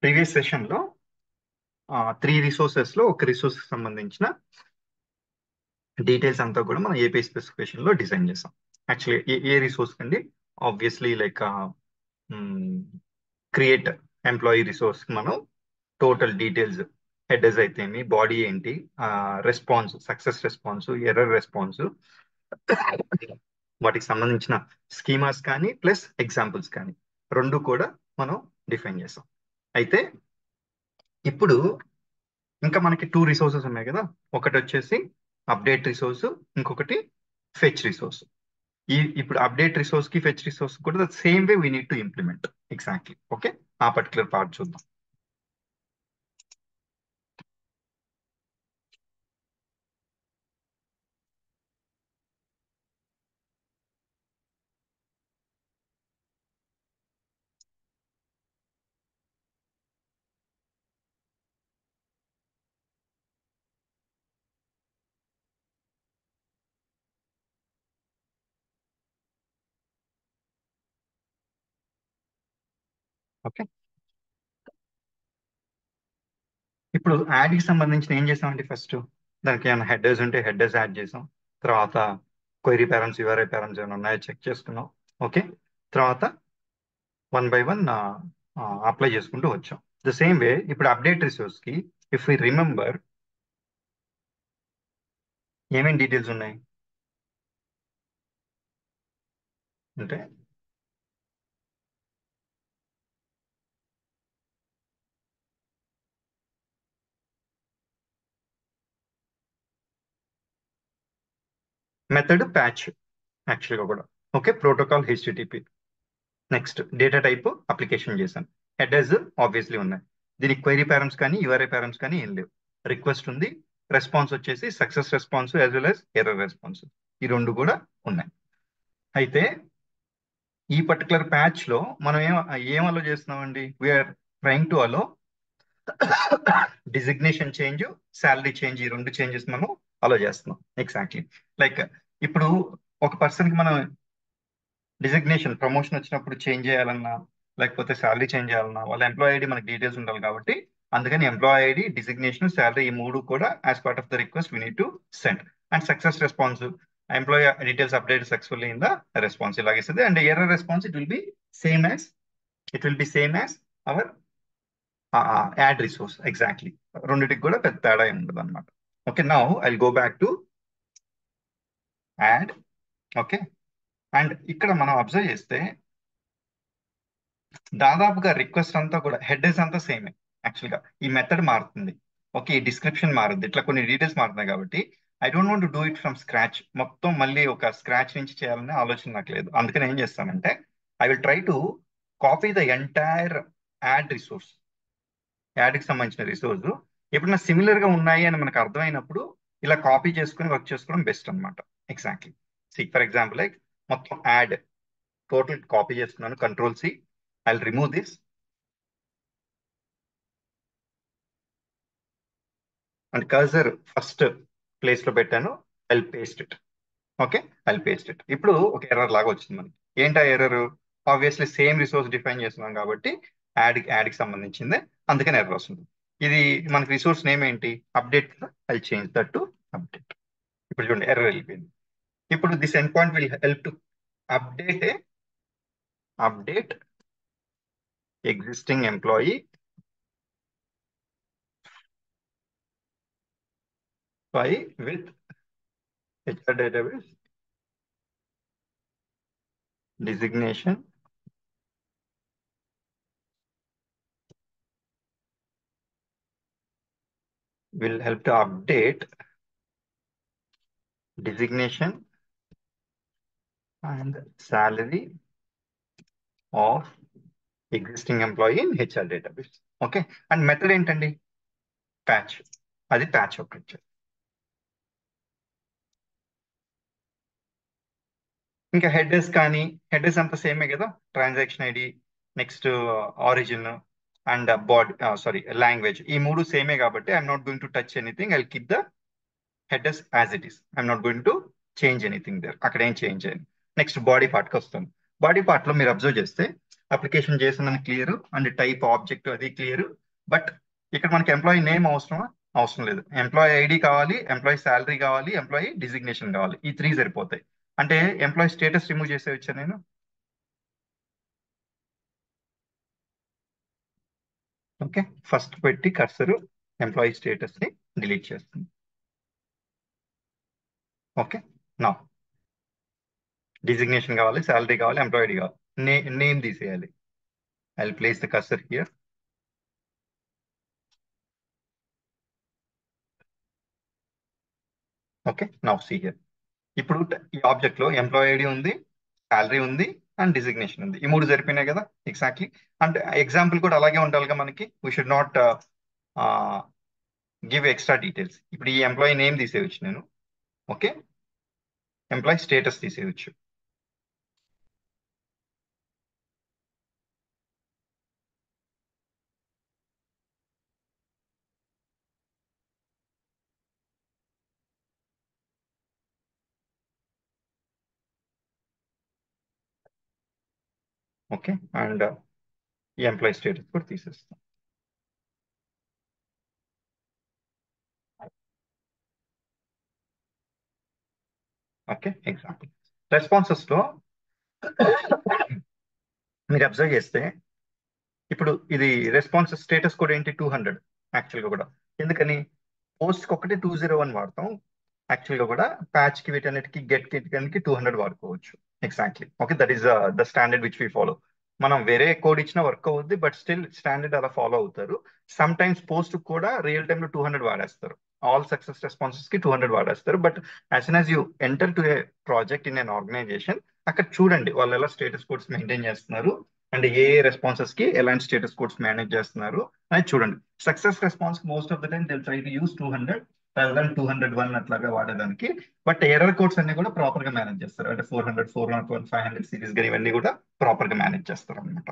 Previous సెషన్లో 3 రిసోర్సెస్లో ఒక resource సంబంధించిన డీటెయిల్స్ అంతా కూడా మనం ఏపీ స్పెసిఫికేషన్లో డిజైన్ చేసాం. యాక్చువల్లీ ఏ రిసోర్స్ కండి, obviously like create employee resource మనం టోటల్ డీటెయిల్స్, హెడర్స్ అయితేమి, బాడీ ఏంటి, response, success response, error response, వాటికి సంబంధించిన స్కీమాస్ కానీ ప్లస్ ఎగ్జాంపుల్స్ కానీ రెండు కూడా మనం డిఫైన్ చేసాం. అయితే ఇప్పుడు ఇంకా మనకి 2 రిసోర్సెస్ ఉన్నాయి కదా, ఒకటి వచ్చేసి అప్డేట్ రిసోర్స్, ఇంకొకటి ఫెచ్ రిసోర్స్. ఇప్పుడు అప్డేట్ రిసోర్స్ కి ఫెచ్ రిసోర్స్ కూడా same way we need to implement exactly. Okay, ఆ పర్టికులర్ పార్ట్ చూద్దాం. ఓకే, ఇప్పుడు యాడ్ కి సంబంధించిన ఏం చేసామంటే ఫస్ట్ దానికి ఏమైనా హెడర్స్ ఉంటే హెడర్స్ యాడ్ చేసాం. తర్వాత క్వైరీ పారామ్స్, యూఆర్ఐ పారామ్స్ ఏమైనా ఉన్నాయో చెక్ చేసుకున్నాం. ఓకే, తర్వాత 1 by 1 అప్లై చేసుకుంటూ వచ్చాం. ద సేమ్ వే ఇప్పుడు అప్డేట్ రిసోర్స్ కి ఇఫ్ వి రిమెంబర్ ఏమేమి డీటెయిల్స్ ఉన్నాయి అంటే మెథడ్ ప్యాచ్ యాక్చువల్గా కూడా. Okay, protocol HTTP. Next data type application చేశాను. హెడర్స్ ఆబ్వియస్లీ ఉన్నాయి. దీనికి క్వైరీ పారామ్స్ కానీ యూఆర్ఐ పారామ్స్ కానీ ఏం లేవు. రిక్వెస్ట్ ఉంది, రెస్పాన్స్ వచ్చేసి success response as well as error response, ఈ రెండు కూడా ఉన్నాయి. అయితే ఈ పర్టికులర్ ప్యాచ్ లో మనం ఏం అలో చేస్తున్నామండి, we're trying to allow designation change, salary change, ఈ రెండు చేంజెస్ మనం అలో చేస్తున్నాం. ఎగ్జాక్ట్లీ లైక్ ఇప్పుడు ఒక పర్సన్ కి మనం డిజిగ్నేషన్, ప్రమోషన్ వచ్చినప్పుడు చేంజ్ చేయాలన్నా లేకపోతే శాలరీ చేంజ్ చేయాలన్నా వాళ్ళ ఎంప్లాయీ ఐడి మనకి డీటెయిల్స్ ఉండాలి కాబట్టి అందుకని ఎంప్లాయీ ఐడి, డిజిగ్నేషన్, శాలరీ ఈ మూడు కూడా as part of the request we need to send. And success response, employee details update successfully in the response ఇలాగిస్తుంది. And error response it will be same as our add resource. Exactly రెండింటికి కూడా పెద్ద తేడా ఏమి ఉండదు అనమాట. Okay, now I go back to add. Okay, and ఇక్కడ మనం అబ్జర్వ్ చేస్తే దాదాపుగా రిక్వెస్ట్ అంతా కూడా హెడర్స్ అంతా సేమే. యాక్చువల్గా ఈ మెథడ్ మారుతుంది, ఓకే, ఈ డిస్క్రిప్షన్ మారుతుంది, ఇట్లా కొన్ని డీటెయిల్స్ మారుతున్నాయి కాబట్టి I don't want do it from scratch. మొత్తం మళ్ళీ ఒక స్క్రాచ్ నుంచి చేయాలనే ఆలోచన నాకు లేదు. అందుకని ఏం చేస్తానంటే I will try to copy the entire add resource. యాడ్కి సంబంధించిన రిసోర్స్ ఎప్పుడైనా సిమిలర్ గా ఉన్నాయి అని మనకు అర్థమైనప్పుడు ఇలా కాపీ చేసుకుని వర్క్ చేసుకోవడం బెస్ట్ అనమాట. Exactly see for example like మొత్తం యాడ్ టోటల్ కాపీ చేసుకున్నాను, control C, I will remove this and cursor first place లో పెట్టాను. I will paste it. Okay, I will paste it. ఇప్పుడు ఒక ఎర్రర్ లాగా వచ్చింది మనకి. ఏంటి ఆ error? Obviously same resource define చేస్తున్నాం కాబట్టి యాడ్కి సంబంధించిందే, అందుకని ఎర్రర్ వస్తుంది. ఇది మనకి రిసోర్స్ నేమ్ ఏంటి, అప్డేట్ కదా, I change that to update. ఇప్పుడు చూడండి ఎర్రర్ వెళ్ళిపోయింది. ఇప్పుడు this end point will help to update existing employee with HR database designation will help to update designation and salary of existing employee in HR database. Okay, and method ఏంటండి, patch. అది patch ఒకటి. ఇంకా headers కానీ, headers అంతా సేమే కదా, transaction ID, next origin and body, sorry language, ఈ మూడు సేమే కాబట్టి I'm not going to touch anything. I keep the headers as it is. I'm not going to change anything there. అక్కడ ఏం చేంజ్ చేయండి. నెక్స్ట్ బాడీ పార్ట్కి వస్తాను. Body part లో మీరు అబ్జర్వ్ చేస్తే అప్లికేషన్ చేసిందని క్లియర్ అండ్ టైప్ ఆబ్జెక్ట్ అది క్లియర్. బట్ ఇక్కడ మనకి ఎంప్లాయీ నేమ్ అవసరమా? అవసరం లేదు. ఎంప్లాయీ ఐడి కావాలి, ఎంప్లాయీ శాలరీ కావాలి, ఎంప్లాయీ డిజిగ్నేషన్ కావాలి. ఈ త్రీ సరిపోతాయి. అంటే ఎంప్లాయీ స్టేటస్ రిమూవ్ చేసే వచ్చాను నేను. ఓకే, ఫస్ట్ పెట్టి కర్సర్ ఎంప్లాయీ స్టేటస్ ని డిలీట్ చేస్తుంది. ఓకే, నా డిజిగ్నేషన్ కావాలి, శాలరీ కావాలి, ఎంప్లాయీ ఐడి కావాలి, నేమ్ తీసేయాలి. I will place the cursor here. Okay, now see here. ఇప్పుడు ఈ ఆబ్జెక్ట్ లో ఎంప్లాయీ ఐడి ఉంది, శాలరీ ఉంది అండ్ డిజిగ్నేషన్ ఉంది. ఈ మూడు సరిపోయినాయి కదా ఎగ్జాక్ట్లీ. అంటే ఎగ్జాంపుల్ కూడా అలాగే ఉండాలిగా మనకి. We should not give extra details. ఇప్పుడు ఈ ఎంప్లాయీ నేమ్ తీసేయచ్చు నేను. ఓకే, ఎంప్లాయీ స్టేటస్ తీసేయచ్చు. ఓకే, అండ్ ఈ ఎంప్లాయీ స్టేటస్ కూడా తీసేస్తాం. ఓకే, ఎగ్జాంపుల్ రెస్పాన్సెస్ లో మీరు అబ్జర్వ్ చేస్తే ఇప్పుడు ఇది రెస్పాన్స్ స్టేటస్ కూడా ఏంటి 200 యాక్చువల్గా కూడా. ఎందుకని పోస్ట్ కి ఒకటి 201 వాడతాం. యాక్చువల్గా కూడా ప్యాచ్ కి వీటన్నిటికి గెట్ కి 200 వాడుకోవచ్చు. Exactly. Okay, that is the standard which we follow. మనం వేరే కోడ్ ఇచ్చినా వర్క్ అవుద్ది, బట్ స్టిల్ స్టాండర్డ్ అలా ఫాలో అవుతారు. సమ్ టైమ్స్ పోస్ట్ కూడా రియల్ టైమ్ లో 200 వాడేస్తారు. ఆల్ సక్సెస్ రెస్పాన్సెస్ కి 200 వాడేస్తారు. But as soon as you enter to a project in an organization, అక్కడ చూడండి వాళ్ళు ఎలా స్టేటస్ కోడ్స్ మెయింటైన్ చేస్తున్నారు అండ్ ఏ రెస్పాన్సెస్ కి ఎలాంటి స్టేటస్ కోడ్స్ మేనేజ్ చేస్తున్నారు అని చూడండి. Success response most of the time they try to use 200 201 అట్లాగా వాడేదానికి. బట్ ఎర్రర్ కోడ్స్ అన్ని కూడా ప్రాపర్ గా మేనేజ్ చేస్తారు. అంటే 400, 401, 500 సిరీస్ కానీ ఇవన్నీ కూడా ప్రాపర్ గా మేనేజ్ చేస్తారు అనమాట.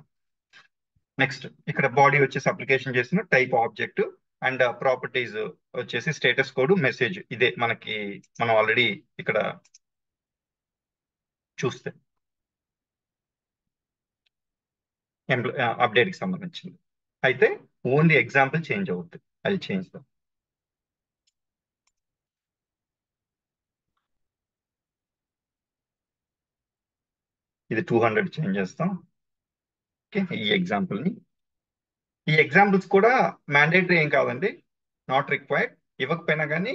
నెక్స్ట్ ఇక్కడ బాడీ వచ్చేసి అప్లికేషన్ చేసిన టైప్ ఆబ్జెక్ట్ అండ్ ప్రాపర్టీస్ వచ్చేసి స్టేటస్ కోడ్ మెసేజ్. ఇదే మనకి మనం ఆల్రెడీ ఇక్కడ చూస్తే అప్డేట్ కి సంబంధించింది. అయితే ఓన్లీ ఎగ్జాంపుల్ చేంజ్ అవుతుంది. అది చేంజ్. ఇది 200 చేంజ్ చేస్తాం. ఓకే, ఈ ఎగ్జాంపుల్ ని. ఈ ఎగ్జాంపుల్స్ కూడా మ్యాండేటరీ ఏం కాదండి, నాట్ రిక్వైర్డ్. ఇవ్వకపోయినా కానీ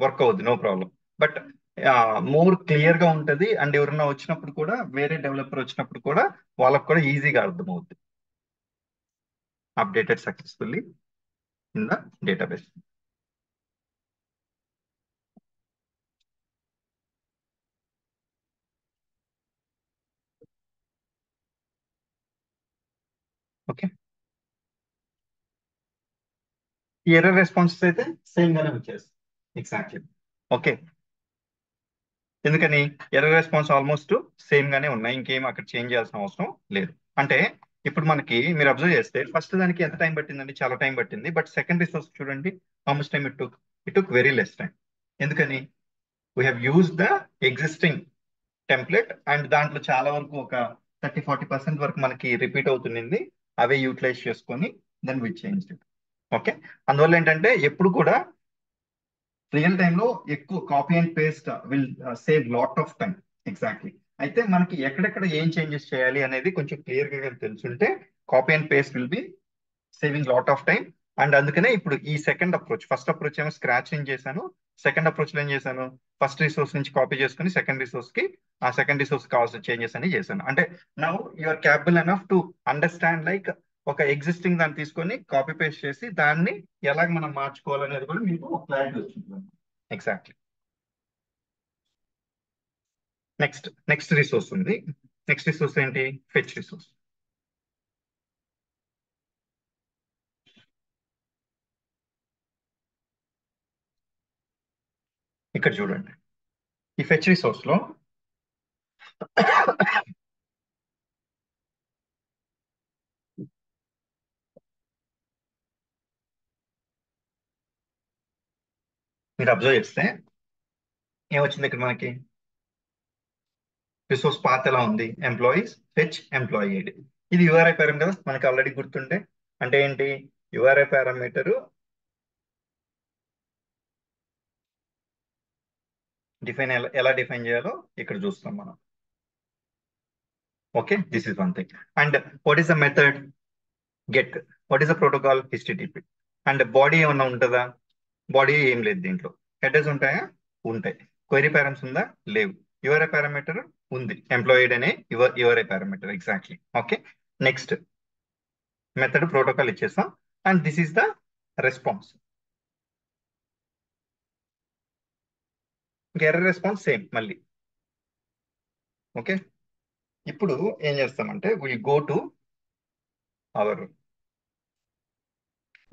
వర్క్ అవుద్ది, no problem. But more clear గా ఉంటది అండ్ ఎవరన్నా వచ్చినప్పుడు కూడా, వేరే డెవలపర్ వచ్చినప్పుడు కూడా వాళ్ళకు కూడా ఈజీగా అర్థమవుద్ది. Updated successfully in the database. Okay, ఈ ఎర్రర్ రెస్పాన్సెస్ అయితే సేమ్ గానే వచ్చేస్తాయి. ఎగ్జాక్ట్లీ. ఓకే, ఎందుకని ఎర్రర్ రెస్పాన్స్ ఆల్మోస్ట్ సేమ్ గానే ఉన్నాయి. ఇంకేం అక్కడ చేంజ్ చేయాల్సిన అవసరం లేదు. అంటే ఇప్పుడు మనకి మీరు అబ్జర్వ్ చేస్తే ఫస్ట్ దానికి ఎంత టైం పట్టిందండి? చాలా టైం పట్టింది. బట్ సెకండ్ రిసోర్స్ చూడండి, how much time it took very less time. ఎందుకని we have use the existing template and దాంట్లో చాలా వరకు ఒక 30-40% వరకు మనకి రిపీట్ అవుతుంది. అవే యూటిలైజ్ చేసుకొని then we change it. Okay, అందువల్ల ఏంటంటే ఎప్పుడు కూడా రియల్ టైమ్ లో ఎక్కువ copy and paste will save lot of time. Exactly. అయితే మనకి ఎక్కడెక్కడ ఏం చేంజెస్ చేయాలి అనేది కొంచెం క్లియర్ గా తెలుసుంటే copy and paste will be saving lot of time. And అందుకనే ఇప్పుడు ఈ సెకండ్ అప్రోచ్, ఫస్ట్ అప్రోచ్ ఏమో స్క్రాచ్ నుంచి చేశాను. సెకండ్ అప్రోచ్ లో ఏం చేశాను, ఫస్ట్ రిసోర్స్ నుంచి కాపీ చేసుకుని సెకండ్ రిసోర్స్ కి, ఆ సెకండ్ రిసోర్స్ కావాల్సిన చేంజెస్ అని చేశాను. అంటే now you are capable enough to understand like ఒక ఎగ్జిస్టింగ్ దాన్ని తీసుకొని కాపీ పేస్ట్ చేసి దాన్ని ఎలాగ మనం మార్చుకోవాలనేది కూడా మీకు క్లారిటీ వచ్చింది. ఎగ్జాక్ట్లీ. నెక్స్ట్ రిసోర్స్ ఉంది. నెక్స్ట్ రిసోర్స్ ఏంటి? Fetch resource. ఇక్కడ చూడండి, ఈ ఫెచ్ రిసోర్స్ లో మీరు అబ్జర్వ్ చేస్తే ఏమొచ్చింది ఇక్కడ మనకి? రిసోర్స్ పాత్ ఎలా ఉంది? Employees fetch employee ID. ఇది యుఆర్ఐ పారామీటర్ కదా మనకి ఆల్రెడీ గుర్తుంటే. అంటే ఏంటి? యుఆర్ఐ పారామీటర్ ఎలా డిఫైన్ చేయాలో ఇక్కడ చూస్తాం మనం. Okay, this is one thing. And what is the method? Get. What is the protocol? HTTP. And body ఏమన్నా ఉంటుందా? బాడీ ఏం లేదు దీంట్లో. హెడర్స్ ఉంటాయా? ఉంటాయి. క్వైరీ పారామ్స్ ఉందా? లేవు. యువర్ పారామీటర్ ఉంది, ఎంప్లాయిడ్ అనే your parameter exactly. Okay, next method protocol ఇచ్చేస్తాం. And this is the response. ఇంకా ఎర్రర్ రెస్పాన్స్ సేమ్ మళ్ళీ. ఓకే, ఇప్పుడు ఏం చేస్తామంటే will go to our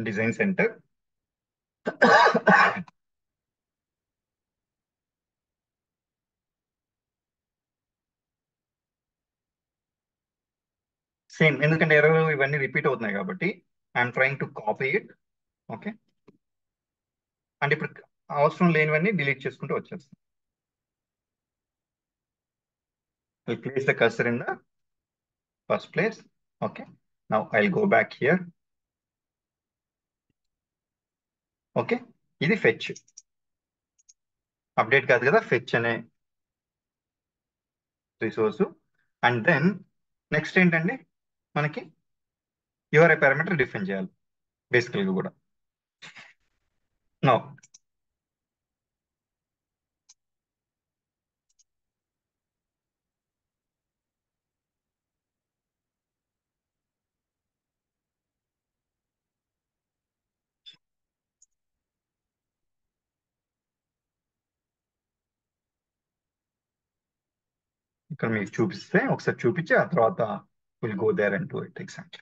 design center. Same, ఎందుకంటే ఎర్రర్ ఇవన్నీ రిపీట్ అవుతున్నాయి కాబట్టి I'm trying to copy it. Okay, అంటే ఇప్పుడు అవసరం లేనివన్నీ డిలీట్ చేసుకుంటూ వచ్చేస్తాం. I'll place the cursor in the first place. Okay, now I'll go back here. Okay, ఇది ఫెచ్. అప్డేట్ కాదు కదా, ఫెచ్ అనే రిసోర్స్. అండ్ దెన్ నెక్స్ట్ ఏంటండి, మనకి యువర్ పారామీటర్ డిఫైన్ చేయాలి బేసికల్గా కూడా. నో, ఇక్కడ మీకు చూపిస్తే ఒకసారి చూపించి ఆ తర్వాత will go there and do it exactly.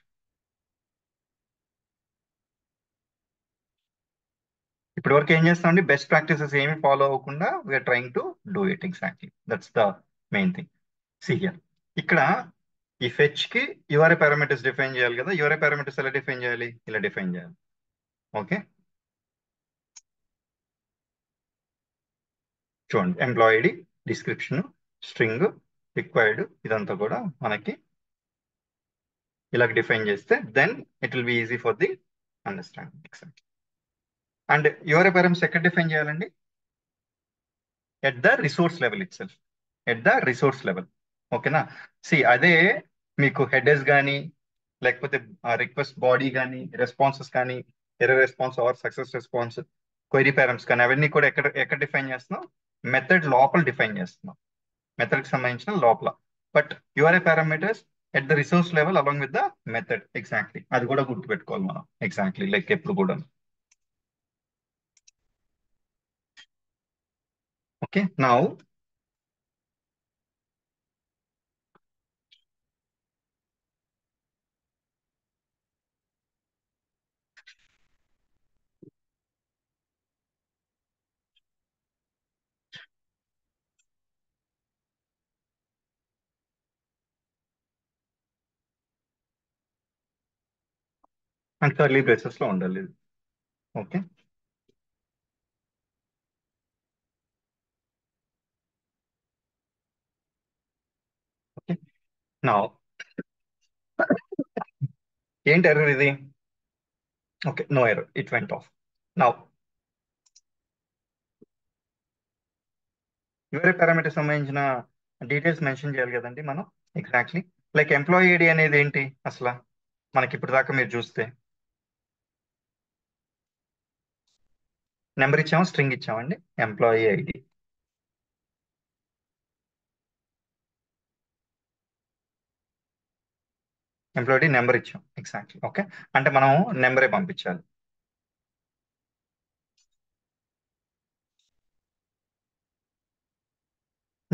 ఇప్పటి వరకు ఏం చేస్తామండి, బెస్ట్ ప్రాక్టీసెస్ ఏమి ఫాలో అవ్వకుండా we're trying to do it exactly. That's the main thing. See here, ఇక్కడ ఈ ఫెచ్ కి యువర్ పారామీటర్స్ డిఫైన్ చేయాలి కదా. యువర్ పారామీటర్స్ ఎలా డిఫైన్ చేయాలి? ఇలా డిఫైన్ చేయాలి. ఓకే, చూడండి, employee ID, description, string, required, ఇదంతా కూడా మనకి ఇలా డిఫైన్ చేస్తే then it will be easy for the understanding exact. And your parameters ఎక్కడ డిఫైన్ చేయాలండి? At the resource level itself. At the resource level. ఓకేనా? సి అదే మీకు హెడర్స్ కానీ లేకపోతే రిక్వెస్ట్ బాడీ కానీ రెస్పాన్సెస్ కానీ error response or success response query params కానీ అవన్నీ కూడా ఎక్కడ ఎక్కడ డిఫైన్ చేస్తున్నాం? మెథడ్ లోపల డిఫైన్ చేస్తున్నాం, మెథడ్ కి సంబంధించిన లోపల. But your parameters at the resource level along with the method exactly. అది కూడా గుర్తుపెట్టుకోవాలి మనం ఎగ్జాక్ట్లీ, లైక్ ఎప్పుడు కూడా. Okay, now and curly braces లో ఉండాలి. ఓకే, ఓకే, నౌ ఏంటి ఎర్రర్ ఇది? Okay, no error, it went off. Now your parameter సంబంధించిన డీటెయిల్స్ మెన్షన్ చేయాలి కదండి మనం ఎగ్జాక్ట్లీ. లైక్ ఎంప్లాయీ ఐడి అనేది ఏంటి అసలు? మనకి ఇప్పుడు దాకా మీరు చూస్తే నెంబర్ ఇచ్చాము, స్ట్రింగ్ ఇచ్చామండి. ఎంప్లాయీ ఐడి, ఎంప్లాయీ నెంబర్ ఇచ్చాం ఎగ్జాక్ట్లీ. ఓకే, అంటే మనం నెంబరే పంపించాలి.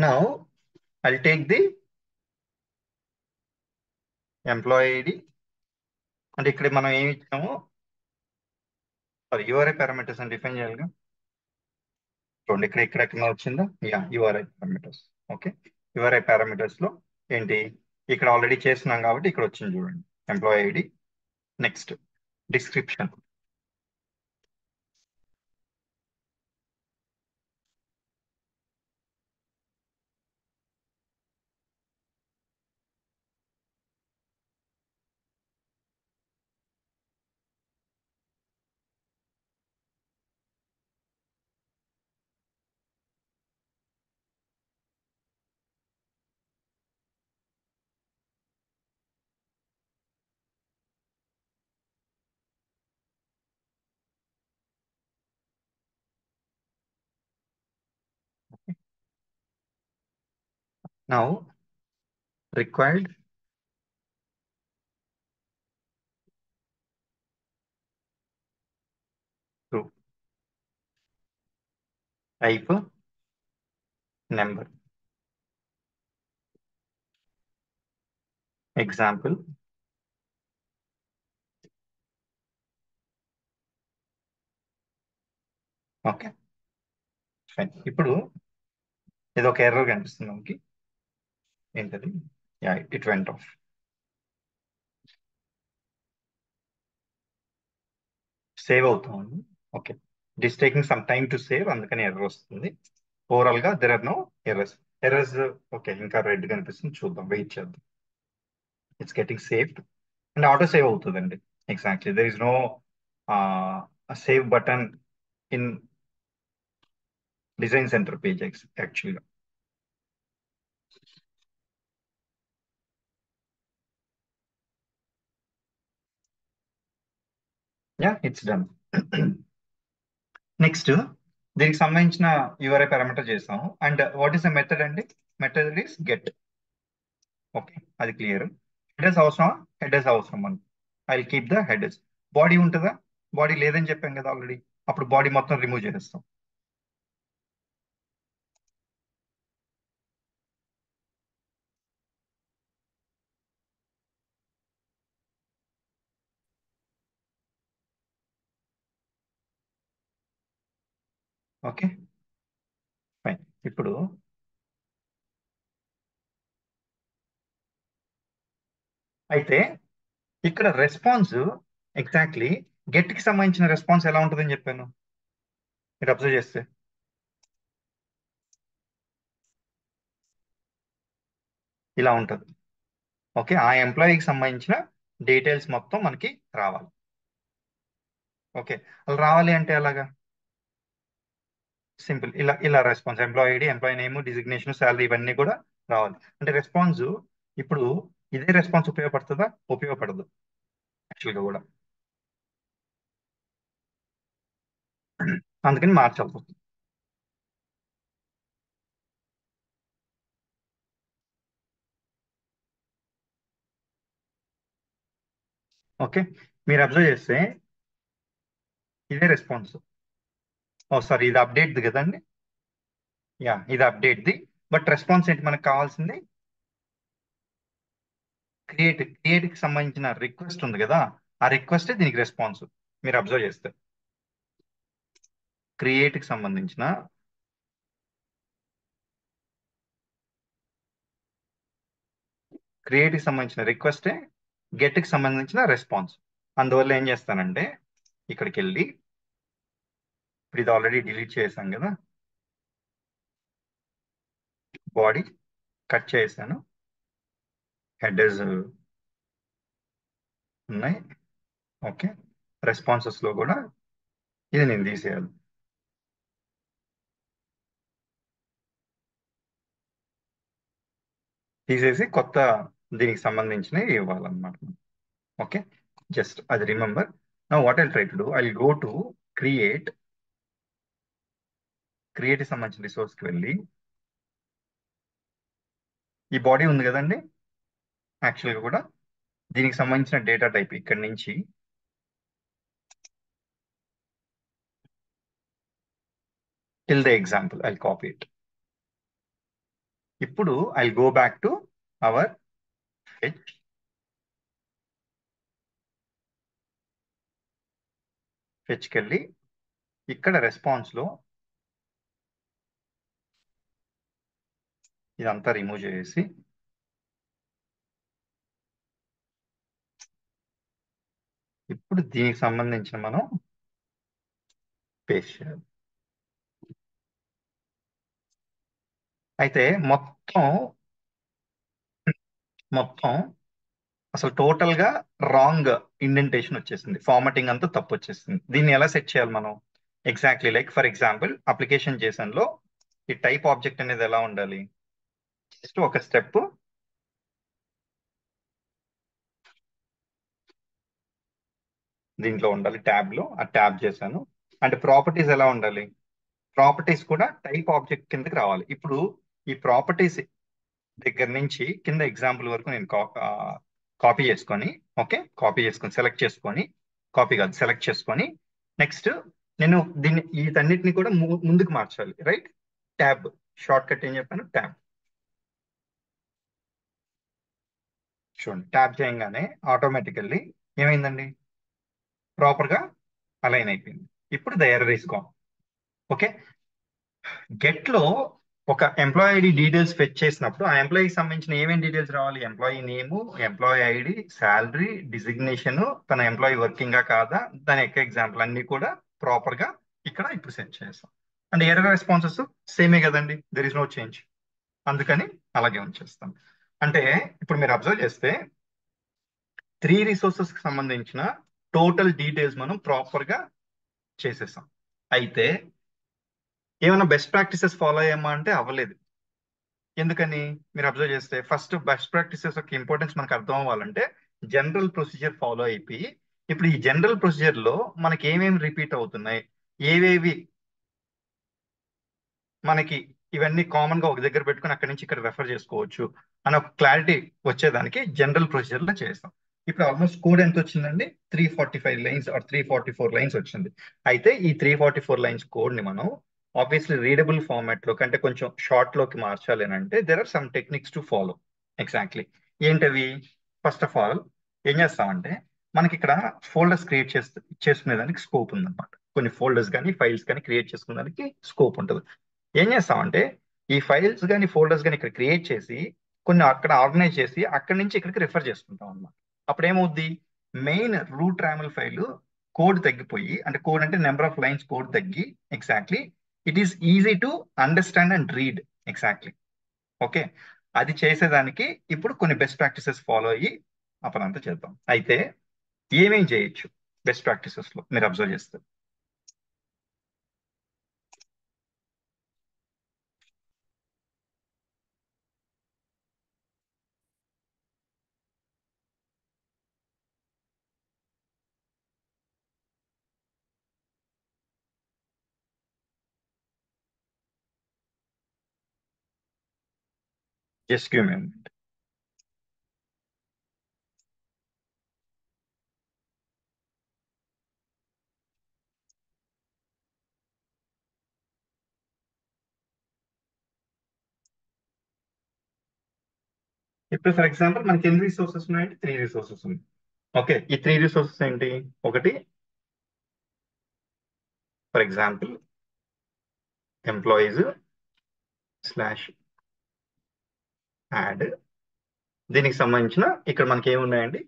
Now I'll take the employee ID. అంటే ఇక్కడ మనం ఏమి ఇచ్చాము? సారీ, యువర్ పారామీటర్స్ అని డిఫైన్ చేయాలిగా. చూడండి, ఇక్కడ ఇక్కడ ఎక్కడ వచ్చిందా? Yeah, your parameters. Okay, your parameters లో ఏంటి, ఇక్కడ ఆల్రెడీ చేస్తున్నాం కాబట్టి ఇక్కడ వచ్చింది చూడండి, employee ID. Next description. Now required true. Type number. Example. Okay fine. ఇప్పుడు ఇది ఒక ఎర్రర్ కనిపిస్తుంది మనకి. ఏంటది? Yeah, it went off. Save అవుతుంది. Okay, it is taking some time to save, అందుకని ఎర్రర్ వస్తుంది. ఓవరాల్ గా there are no errors. Errors okay, ఇంకా రెడ్ కనిపిస్తుంది, చూద్దాం, వెయిట్ చేద్దాం. It's getting saved and auto save అవుతుందండి. Exactly, there is no save button in design center page యాక్చువల్గా. Yeah, it's done. Next దీనికి సంబంధించిన యూఆర్ఐ పారామీటర్ చేసాము. And what is the method అండి? Method is get. ఓకే, అది clear. Headers అవసరమా? Headers అవసరం మనకి. I will keep the headers. Body ఉంటుందా? బాడీ లేదని చెప్పాం కదా ఆల్రెడీ. అప్పుడు బాడీ మొత్తం రిమూవ్ చేసేస్తాం. Okay fine. ఇప్పుడు అయితే ఇక్కడ రెస్పాన్స్ ఎగ్జాక్ట్లీ గెట్ కి సంబంధించిన రెస్పాన్స్ ఎలా ఉంటుందని చెప్పాను. మీరు అబ్జర్వ్ చేస్తే ఇలా ఉంటుంది. ఓకే, ఆ ఎంప్లాయీకి సంబంధించిన డీటెయిల్స్ మొత్తం మనకి రావాలి. ఓకే, అలా రావాలి అంటే ఎలాగా? సింపుల్, ఇలా ఇలా response employee ID, employee name, designation, salary ఇవన్నీ కూడా రావాలి. అంటే రెస్పాన్స్ ఇప్పుడు ఇదే రెస్పాన్స్ ఉపయోగపడుతుందా? ఉపయోగపడదు యాక్చువల్గా కూడా. అందుకని మార్చాల్సి వస్తుంది. ఓకే, మీరు అబ్జర్వ్ చేస్తే ఇదే రెస్పాన్స్. ఓ సారీ, ఇది అప్డేట్ కదండి. యా, ఇది అప్డేట్ ది. బట్ రెస్పాన్స్ ఏంటి మనకు కావాల్సింది? క్రియేట్ కి సంబంధించిన రిక్వెస్ట్ ఉంది కదా, ఆ రిక్వెస్ట్ దీనికి రెస్పాన్స్. మీరు అబ్జర్వ్ చేస్తే క్రియేట్ కి సంబంధించిన రిక్వెస్టే గెట్ కి సంబంధించిన రెస్పాన్స్. అందువల్ల ఏం చేస్తానంటే ఇక్కడికి వెళ్ళి, ఇప్పుడు ఇది ఆల్రెడీ డిలీట్ చేశాం కదా, బాడీ కట్ చేశాను, హెడర్స్ ఉన్నాయి. ఓకే, రెస్పాన్సెస్ లో కూడా ఇది నేను తీసేయాలి. తీసేసి కొత్త దీనికి సంబంధించినవి ఇవ్వాలన్నమాట. ఓకే, జస్ట్ అది రిమెంబర్. నా what I try to do, I go to create. Create సంబంధించిన రిసోర్స్కి వెళ్ళి, ఈ బాడీ ఉంది కదండి, యాక్చువల్గా కూడా దీనికి సంబంధించిన డేటా టైప్ ఇక్కడి నుంచి till the example I copy it. ఇప్పుడు I go back to our fetch. ఫెచ్కి వెళ్ళి ఇక్కడ రెస్పాన్స్ లో ఇదంతా రిమూవ్ చేసి, ఇప్పుడు దీనికి సంబంధించిన మనం పేస్ట్ చేయాలి. అయితే మొత్తం మొత్తం అసలు టోటల్ గా రాంగ్ ఇండెంటేషన్ వచ్చేసింది, ఫార్మాటింగ్ అంతా తప్పు వచ్చేసింది. దీన్ని ఎలా సెట్ చేయాలి మనం? Exactly like for example application Jason లో ఈ టైప్ ఆబ్జెక్ట్ అనేది ఎలా ఉండాలి? జస్ట్ ఒక స్టెప్ దీంట్లో ఉండాలి, ట్యాబ్ లో ఆ ట్యాబ్ చేశాను. అంటే ప్రాపర్టీస్ ఎలా ఉండాలి? ప్రాపర్టీస్ కూడా టైప్ ఆబ్జెక్ట్ కిందకి రావాలి. ఇప్పుడు ఈ ప్రాపర్టీస్ దగ్గర నుంచి కింద ఎగ్జాంపుల్ వరకు నేను కాపీ చేసుకొని, ఓకే, కాపీ చేసుకొని సెలెక్ట్ చేసుకొని, కాపీ కాదు సెలెక్ట్ చేసుకొని, నెక్స్ట్ నేను దీన్ని వీటన్నిటిని కూడా ముందుకు మార్చాలి, రైట్. ట్యాబ్, షార్ట్ కట్ ఏం చెప్పాను, ట్యాబ్. చూడండి, ట్యాబ్ చేయగానే ఆటోమేటికల్లీ ఏమైందండి, ప్రాపర్ గా అలైన్ అయిపోయింది. ఇప్పుడు the error is gone. Okay. Get లో ఒక ఎంప్లాయీ ఐడి డీటెయిల్స్ ఫెచ్ చేసినప్పుడు ఆ ఎంప్లాయీకి సంబంధించిన ఏమేమి డీటెయిల్స్ రావాలి, ఎంప్లాయీ నేము, ఎంప్లాయీ ఐడి, శాలరీ, డిజిగ్నేషన్, తన ఎంప్లాయీ వర్కింగా కాదా, దాని యొక్క ఎగ్జాంపుల్ అన్ని కూడా ప్రాపర్ గా ఇక్కడ ఇప్పుడు సెట్ చేస్తాం. అండ్ ఎర్రర్ రెస్పాన్సెస్ సేమే కదండి, దెర్ ఇస్ నో చేంజ్, అందుకని అలాగే ఉంచేస్తాం. అంటే ఇప్పుడు మీరు అబ్జర్వ్ చేస్తే 3 రిసోర్సెస్ కి సంబంధించిన టోటల్ డీటెయిల్స్ మనం ప్రాపర్ గా చేసేసాం. అయితే ఏమైనా బెస్ట్ ప్రాక్టీసెస్ ఫాలో అయ్యామా అంటే అవ్వలేదు. ఎందుకని మీరు అబ్జర్వ్ చేస్తే ఫస్ట్ బెస్ట్ ప్రాక్టీసెస్ యొక్క ఇంపార్టెన్స్ మనకు అర్థం అవ్వాలంటే జనరల్ ప్రొసీజర్ ఫాలో అయిపోయి, ఇప్పుడు ఈ జనరల్ ప్రొసీజర్ లో మనకి ఏమేమి రిపీట్ అవుతున్నాయి, ఏవేవి మనకి ఇవన్నీ కామన్ గా ఒక దగ్గర పెట్టుకుని అక్కడి నుంచి ఇక్కడ రెఫర్ చేసుకోవచ్చు అని ఒక క్లారిటీ వచ్చేదానికి జనరల్ ప్రొసీజర్ లో చేస్తాం. ఇప్పుడు ఆల్మోస్ట్ కోడ్ ఎంత వచ్చిందండి, 345 లైన్స్ ఆర్ 344 లైన్స్ వచ్చింది. అయితే ఈ 344 లైన్స్ కోడ్ ని మనం ఆబ్వియస్లీ రీడబుల్ ఫార్మాట్ లో కంటే కొంచెం షార్ట్ లోకి మార్చాలి అని అంటే there are some techniques to follow. Exactly ఏంటవి? ఫస్ట్ ఆఫ్ ఆల్ ఏం చేస్తామంటే మనకి ఇక్కడ ఫోల్డర్స్ క్రియేట్ చేసుకునేదానికి స్కోప్ ఉందన్నమాట. కొన్ని ఫోల్డర్స్ కానీ ఫైల్స్ కానీ క్రియేట్ చేసుకునేదానికి స్కోప్ ఉంటుంది. ఏం చేస్తామంటే ఈ ఫైల్స్ కానీ ఫోల్డర్స్ కానీ ఇక్కడ క్రియేట్ చేసి కొన్ని అక్కడ ఆర్గనైజ్ చేసి అక్కడి నుంచి ఇక్కడికి రిఫర్ చేసుకుంటాం అన్నమాట. అప్పుడు ఏమవుద్ది, మెయిన్ రూట్ రామల్ ఫైల్ కోడ్ తగ్గిపోయి, అంటే కోడ్ అంటే నెంబర్ ఆఫ్ లైన్స్ కోడ్ తగ్గి, exactly it is easy to understand and read. Exactly. Okay. అది చేసేదానికి ఇప్పుడు కొన్ని బెస్ట్ ప్రాక్టీసెస్ ఫాలో అయ్యి అప్పుడంతా చేద్దాం. అయితే ఏమేం చేయొచ్చు బెస్ట్ ప్రాక్టీసెస్ లో మీరు అబ్జర్వ్ చేస్తే? Just give me. ఇప్పుడు ఫర్ ఎగ్జాంపుల్ మనకి ఎన్ని రిసోర్సెస్ ఉన్నాయంటే 3 రిసోర్సెస్ ఉన్నాయి. ఓకే. ఈ 3 రిసోర్సెస్ ఏంటి? ఒకటి for example employees slash add, దీనికి సంబంధించిన ఇక్కడ మనకి ఏమున్నాయండి,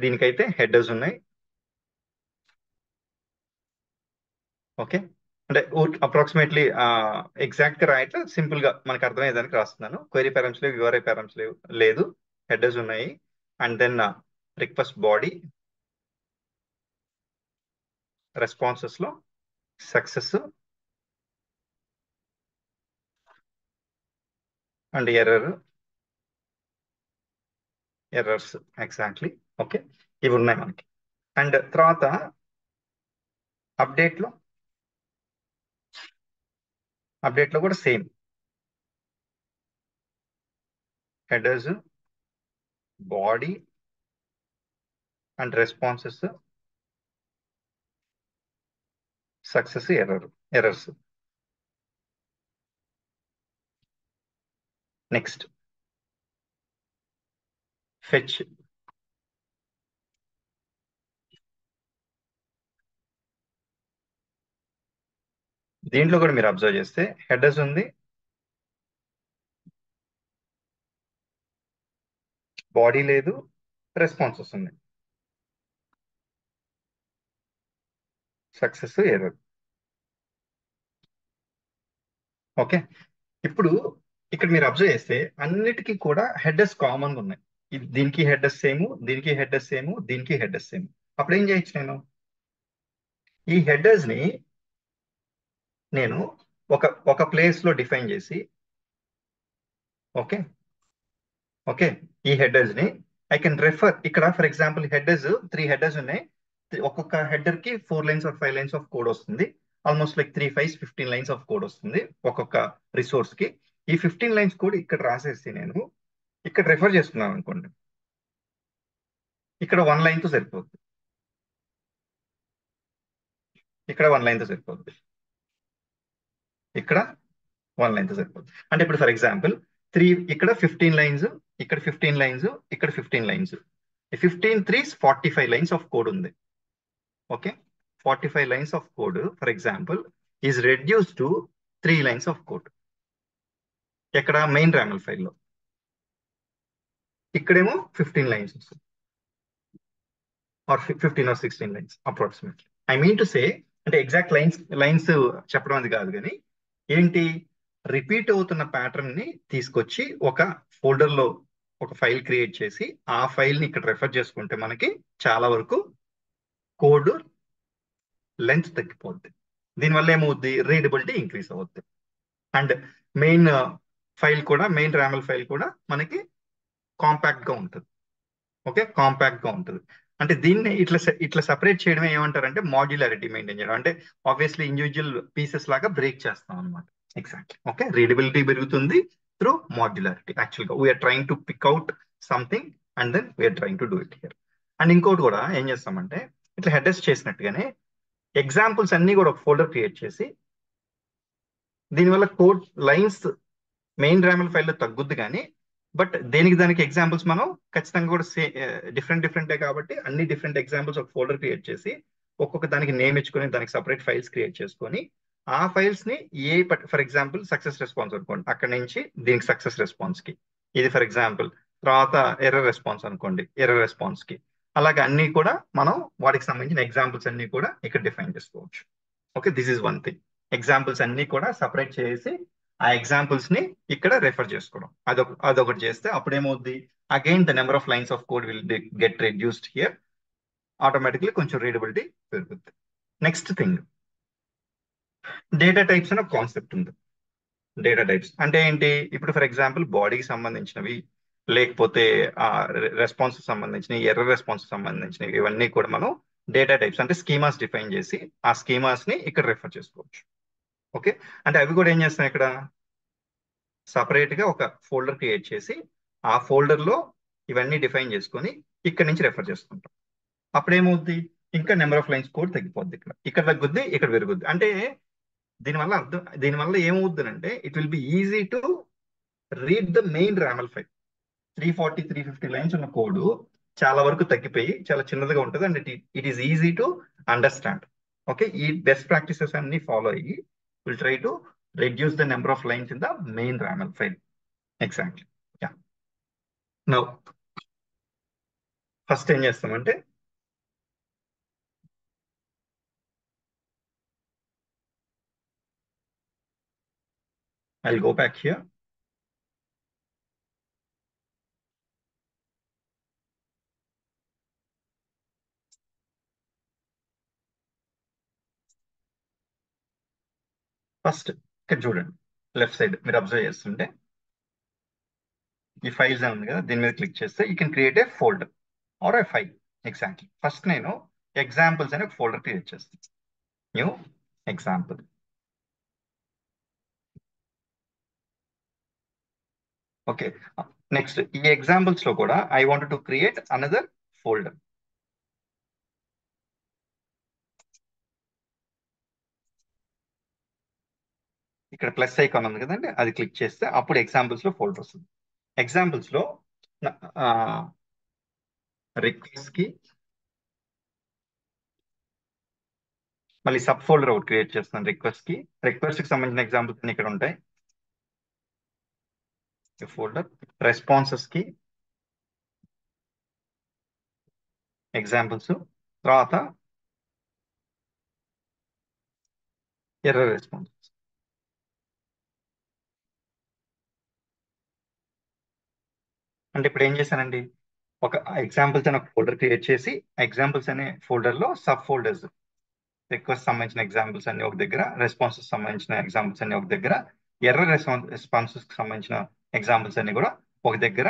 దీనికైతే హెడర్స్ ఉన్నాయి. ఓకే. అంటే అప్రాక్సిమేట్లీ ఎగ్జాక్ట్ గా రాయట్లే, సింపుల్ గా మనకు అర్థమయ్యేదానికి రాస్తున్నాను. క్వైరీ పారామ్స్ లేవు, యూఆర్ఐ పారామ్స్ లేవు, లేదు, హెడర్స్ ఉన్నాయి. And then request body, responses లో success and errors. Exactly. Okay. ఇవి ఉన్నాయి మనకి. అండ్ తర్వాత అప్డేట్ లో కూడా same headers, body and responses, success, errors. Next fetch. దీంట్లో కూడా మీరు అబ్జర్వ్ చేస్తే హెడర్స్ ఉంది, బాడీ లేదు, రెస్పాన్సెస్ ఉన్నాయి, సక్సెస్, ఎర్రర్. ఓకే. ఇప్పుడు ఇక్కడ మీరు అబ్జర్వ్ చేస్తే అన్నిటికీ కూడా హెడర్స్ కామన్ గా ఉన్నాయి. దీనికి హెడర్స్ సేమ్, దీనికి హెడర్స్ సేమ్, దీనికి హెడర్స్ సేమ్. అప్పుడు ఏం చేయొచ్చు, ఈ హెడర్స్ ని నేను ఒక ఒక ప్లేస్ లో డిఫైన్ చేసి, ఓకే, ఓకే, ఈ హెడర్స్ ని ఐ కెన్ రెఫర్. ఇక్కడ ఫర్ ఎగ్జాంపుల్ హెడర్స్ 3 హెడర్స్ ఉన్నాయి. ఒక్కొక్క హెడర్ కి 4 lines or 5 lines of code వస్తుంది. Almost like 3 5 15 lines of code వస్తుంది ఒక్కొక్క రిసోర్స్ కి. ఈ 15 లైన్స్ కోడ్ ఇక్కడ రాసేసి నేను ఇక్కడ రెఫర్ చేసుకున్నాను అనుకోండి, ఇక్కడ 1 లైన్ తో సరిపోద్ది, ఇక్కడ 1 లైన్ తో సరిపోద్ది, ఇక్కడ 1 లైన్ తో సరిపోద్ది. అంటే ఇప్పుడు ఫర్ ఎగ్జాంపుల్ ఇక్కడ 15 లైన్స్, ఇక్కడ 15 లైన్స్, ఇక్కడ 15 లైన్స్, 15 3 45 లైన్స్ ఆఫ్ కోడ్ ఉంది. Okay, 45 lines of code for example is reduce to 3 lines of code. ఎక్కడ మెయిన్ రామల్ ఫైల్లో, ఇక్కడేమో 15 లైన్స్ వస్తుంది, or 15 or 16 lines approximately. I mean to say, అంటే ఎగ్జాక్ట్ లైన్స్ చెప్పడం అది కాదు, కానీ ఏంటి, రిపీట్ అవుతున్న ప్యాటర్న్ ని తీసుకొచ్చి ఒక ఫోల్డర్ లో ఒక ఫైల్ క్రియేట్ చేసి ఆ ఫైల్ ని ఇక్కడ రెఫర్ చేసుకుంటే మనకి చాలా వరకు కోడ్ లెంత్ తగ్గిపోద్ది. దీనివల్ల ఏమవుద్ది, రీడబిలిటీ ఇంక్రీజ్ అవుద్ది. అండ్ మెయిన్ ఫైల్ కూడా, మెయిన్ రామల్ ఫైల్ కూడా మనకి కాంపాక్ట్ గా ఉంటుంది. ఓకే, కాంపాక్ట్ గా ఉంటుంది. అంటే దీన్ని ఇట్లా సెపరేట్ చేయడమే ఏమంటారంటే మాడ్యులారిటీ మెయింటైన్ చేయడం. అంటే ఆబ్వియస్లీ ఇండివిజువల్ పీసెస్ లాగా బ్రేక్ చేస్తాం అనమాట. ఎగ్జాక్ట్లీ. ఓకే, రీడబిలిటీ పెరుగుతుంది త్రూ మాడ్యులారిటీ. యాక్చువల్ గా we're trying to pick out something and then we're trying to do it here. And ఇంకోటి కూడా ఏం చేస్తామంటే, ఇట్లా హెడర్స్ చేసినట్టుగానే ఎగ్జాంపుల్స్ అన్ని కూడా ఒక ఫోల్డర్ క్రియేట్ చేసి, దీనివల్ల కోడ్ లైన్స్ మెయిన్ రామల్ ఫైల్లో తగ్గుద్ది, కానీ బట్ దేనికి దానికి ఎగ్జాంపుల్స్ మనం ఖచ్చితంగా కూడా డిఫరెంటే కాబట్టి అన్ని డిఫరెంట్ ఎగ్జాంపుల్స్ ఒక ఫోల్డర్ క్రియేట్ చేసి ఒక్కొక్క దానికి నేమ్ ఇచ్చుకొని దానికి సపరేట్ ఫైల్స్ క్రియేట్ చేసుకొని ఆ ఫైల్స్ ని ఫర్ ఎగ్జాంపుల్ సక్సెస్ రెస్పాన్స్ అనుకోండి, అక్కడ నుంచి దీనికి సక్సెస్ రెస్పాన్స్ కి, ఇది ఫర్ ఎగ్జాంపుల్, తర్వాత ఎర్రర్ రెస్పాన్స్ అనుకోండి, ఎర్రర్ రెస్పాన్స్ కి, అలాగే అన్ని కూడా మనం వాటికి సంబంధించిన ఎగ్జాంపుల్స్ అన్ని కూడా ఇక్కడ డిఫైన్ చేసుకోవచ్చు. Okay, this is one thing. Examples అన్ని కూడా సపరేట్ చేసి ఆ ఎగ్జాంపుల్స్ ని ఇక్కడ రెఫర్ చేసుకోవడం, అదొకటి చేస్తే అప్పుడు ఏమవుద్ది, again the number of lines of code will get reduced here. Automatically కొంచెం రీడబిలిటీ పెరుగుతుంది. నెక్స్ట్ థింగ్, డేటా టైప్స్ అనే కాన్సెప్ట్ ఉంది. డేటా టైప్స్ అంటే ఏంటి, ఇప్పుడు ఫర్ ఎగ్జాంపుల్ బాడీకి సంబంధించినవి, లేకపోతే ఆ రెస్పాన్స్ సంబంధించినవి, ఎర్రర్ రెస్పాన్స్ సంబంధించినవి, ఇవన్నీ కూడా మనం డేటా టైప్స్ అంటే స్కీమాస్ డిఫైన్ చేసి ఆ స్కీమాస్ ని ఇక్కడ రెఫర్ చేసుకోవచ్చు. ఓకే, అంటే అవి కూడా ఏం చేస్తాం, ఇక్కడ సపరేట్ గా ఒక ఫోల్డర్ క్రియేట్ చేసి ఆ ఫోల్డర్ లో ఇవన్నీ డిఫైన్ చేసుకొని ఇక్కడ నుంచి రెఫర్ చేసుకుంటాం. అప్పుడు ఏమవుద్ది, ఇంకా నెంబర్ ఆఫ్ లైన్స్ కోడ్ తగ్గిపోద్ది, ఇక్కడ తగ్గుద్ది, ఇక్కడ పెరుగుద్ది. అంటే దీనివల్ల ఏమవుద్ది అంటే it will be easy to read the main RAML file. 350 lines ఉన్న కోడ్ చాలా వరకు తగ్గిపోయి చాలా చిన్నదిగా ఉంటుంది, and it is easy to understand. Okay, ఈ బెస్ట్ ప్రాక్టీసెస్ అన్ని ఫాలో అయ్యి will try to reduce the number of lines in the main ramal file. Exactly. Yeah. Now, first ఏం చేస్తామంటే, I'll go back here. First ఇక్కడ చూడండి, left side మీరు observe చేస్తుంటే ఈ ఫైల్స్ అని ఉంది కదా, దీని మీద క్లిక్ చేస్తే you can create a folder or a file. Exactly. First నేను ఎగ్జాంపుల్స్ అనే ఒక ఫోల్డర్ క్రియేట్ చేస్తాను, న్యూ ఎగ్జాంపుల్. ఓకే, నెక్స్ట్ ఈ ఎగ్జాంపుల్స్ లో కూడా I want to create another folder. ఇక్కడ ప్లస్ ఐకాన్ ఉంది కదండి, అది క్లిక్ చేస్తే అప్పుడు ఎగ్జాంపుల్స్ లో ఫోల్డర్ వస్తుంది. ఎగ్జాంపుల్స్ లో రిక్వెస్ట్ కి మళ్ళీ సబ్ ఫోల్డర్ ఒకటి క్రియేట్ చేస్తున్నాను. రిక్వెస్ట్ కి సంబంధించిన ఎగ్జాంపుల్స్ అన్ని ఇక్కడ ఉంటాయి. ఫోల్డర్ రెస్పాన్సెస్ కి ఎగ్జాంపుల్స్, తర్వాత ఎర్రర్ రెస్పాన్సెస్. అంటే ఇప్పుడు ఏం చేశానండి, ఒక ఎగ్జాంపుల్స్ అనే ఒక ఫోల్డర్ క్రియేట్ చేసి ఎగ్జాంపుల్స్ అనే ఫోల్డర్ లో సబ్ ఫోల్డర్స్, రిక్వెస్ట్ సంబంధించిన ఎగ్జాంపుల్స్ అన్ని ఒక దగ్గర, రెస్పాన్సెస్ సంబంధించిన ఎగ్జాంపుల్స్ అన్ని ఒక దగ్గర, ఎర్రర్ రెస్పాన్సెస్ కి సంబంధించిన ఎగ్జాంపుల్స్ అన్ని కూడా ఒక దగ్గర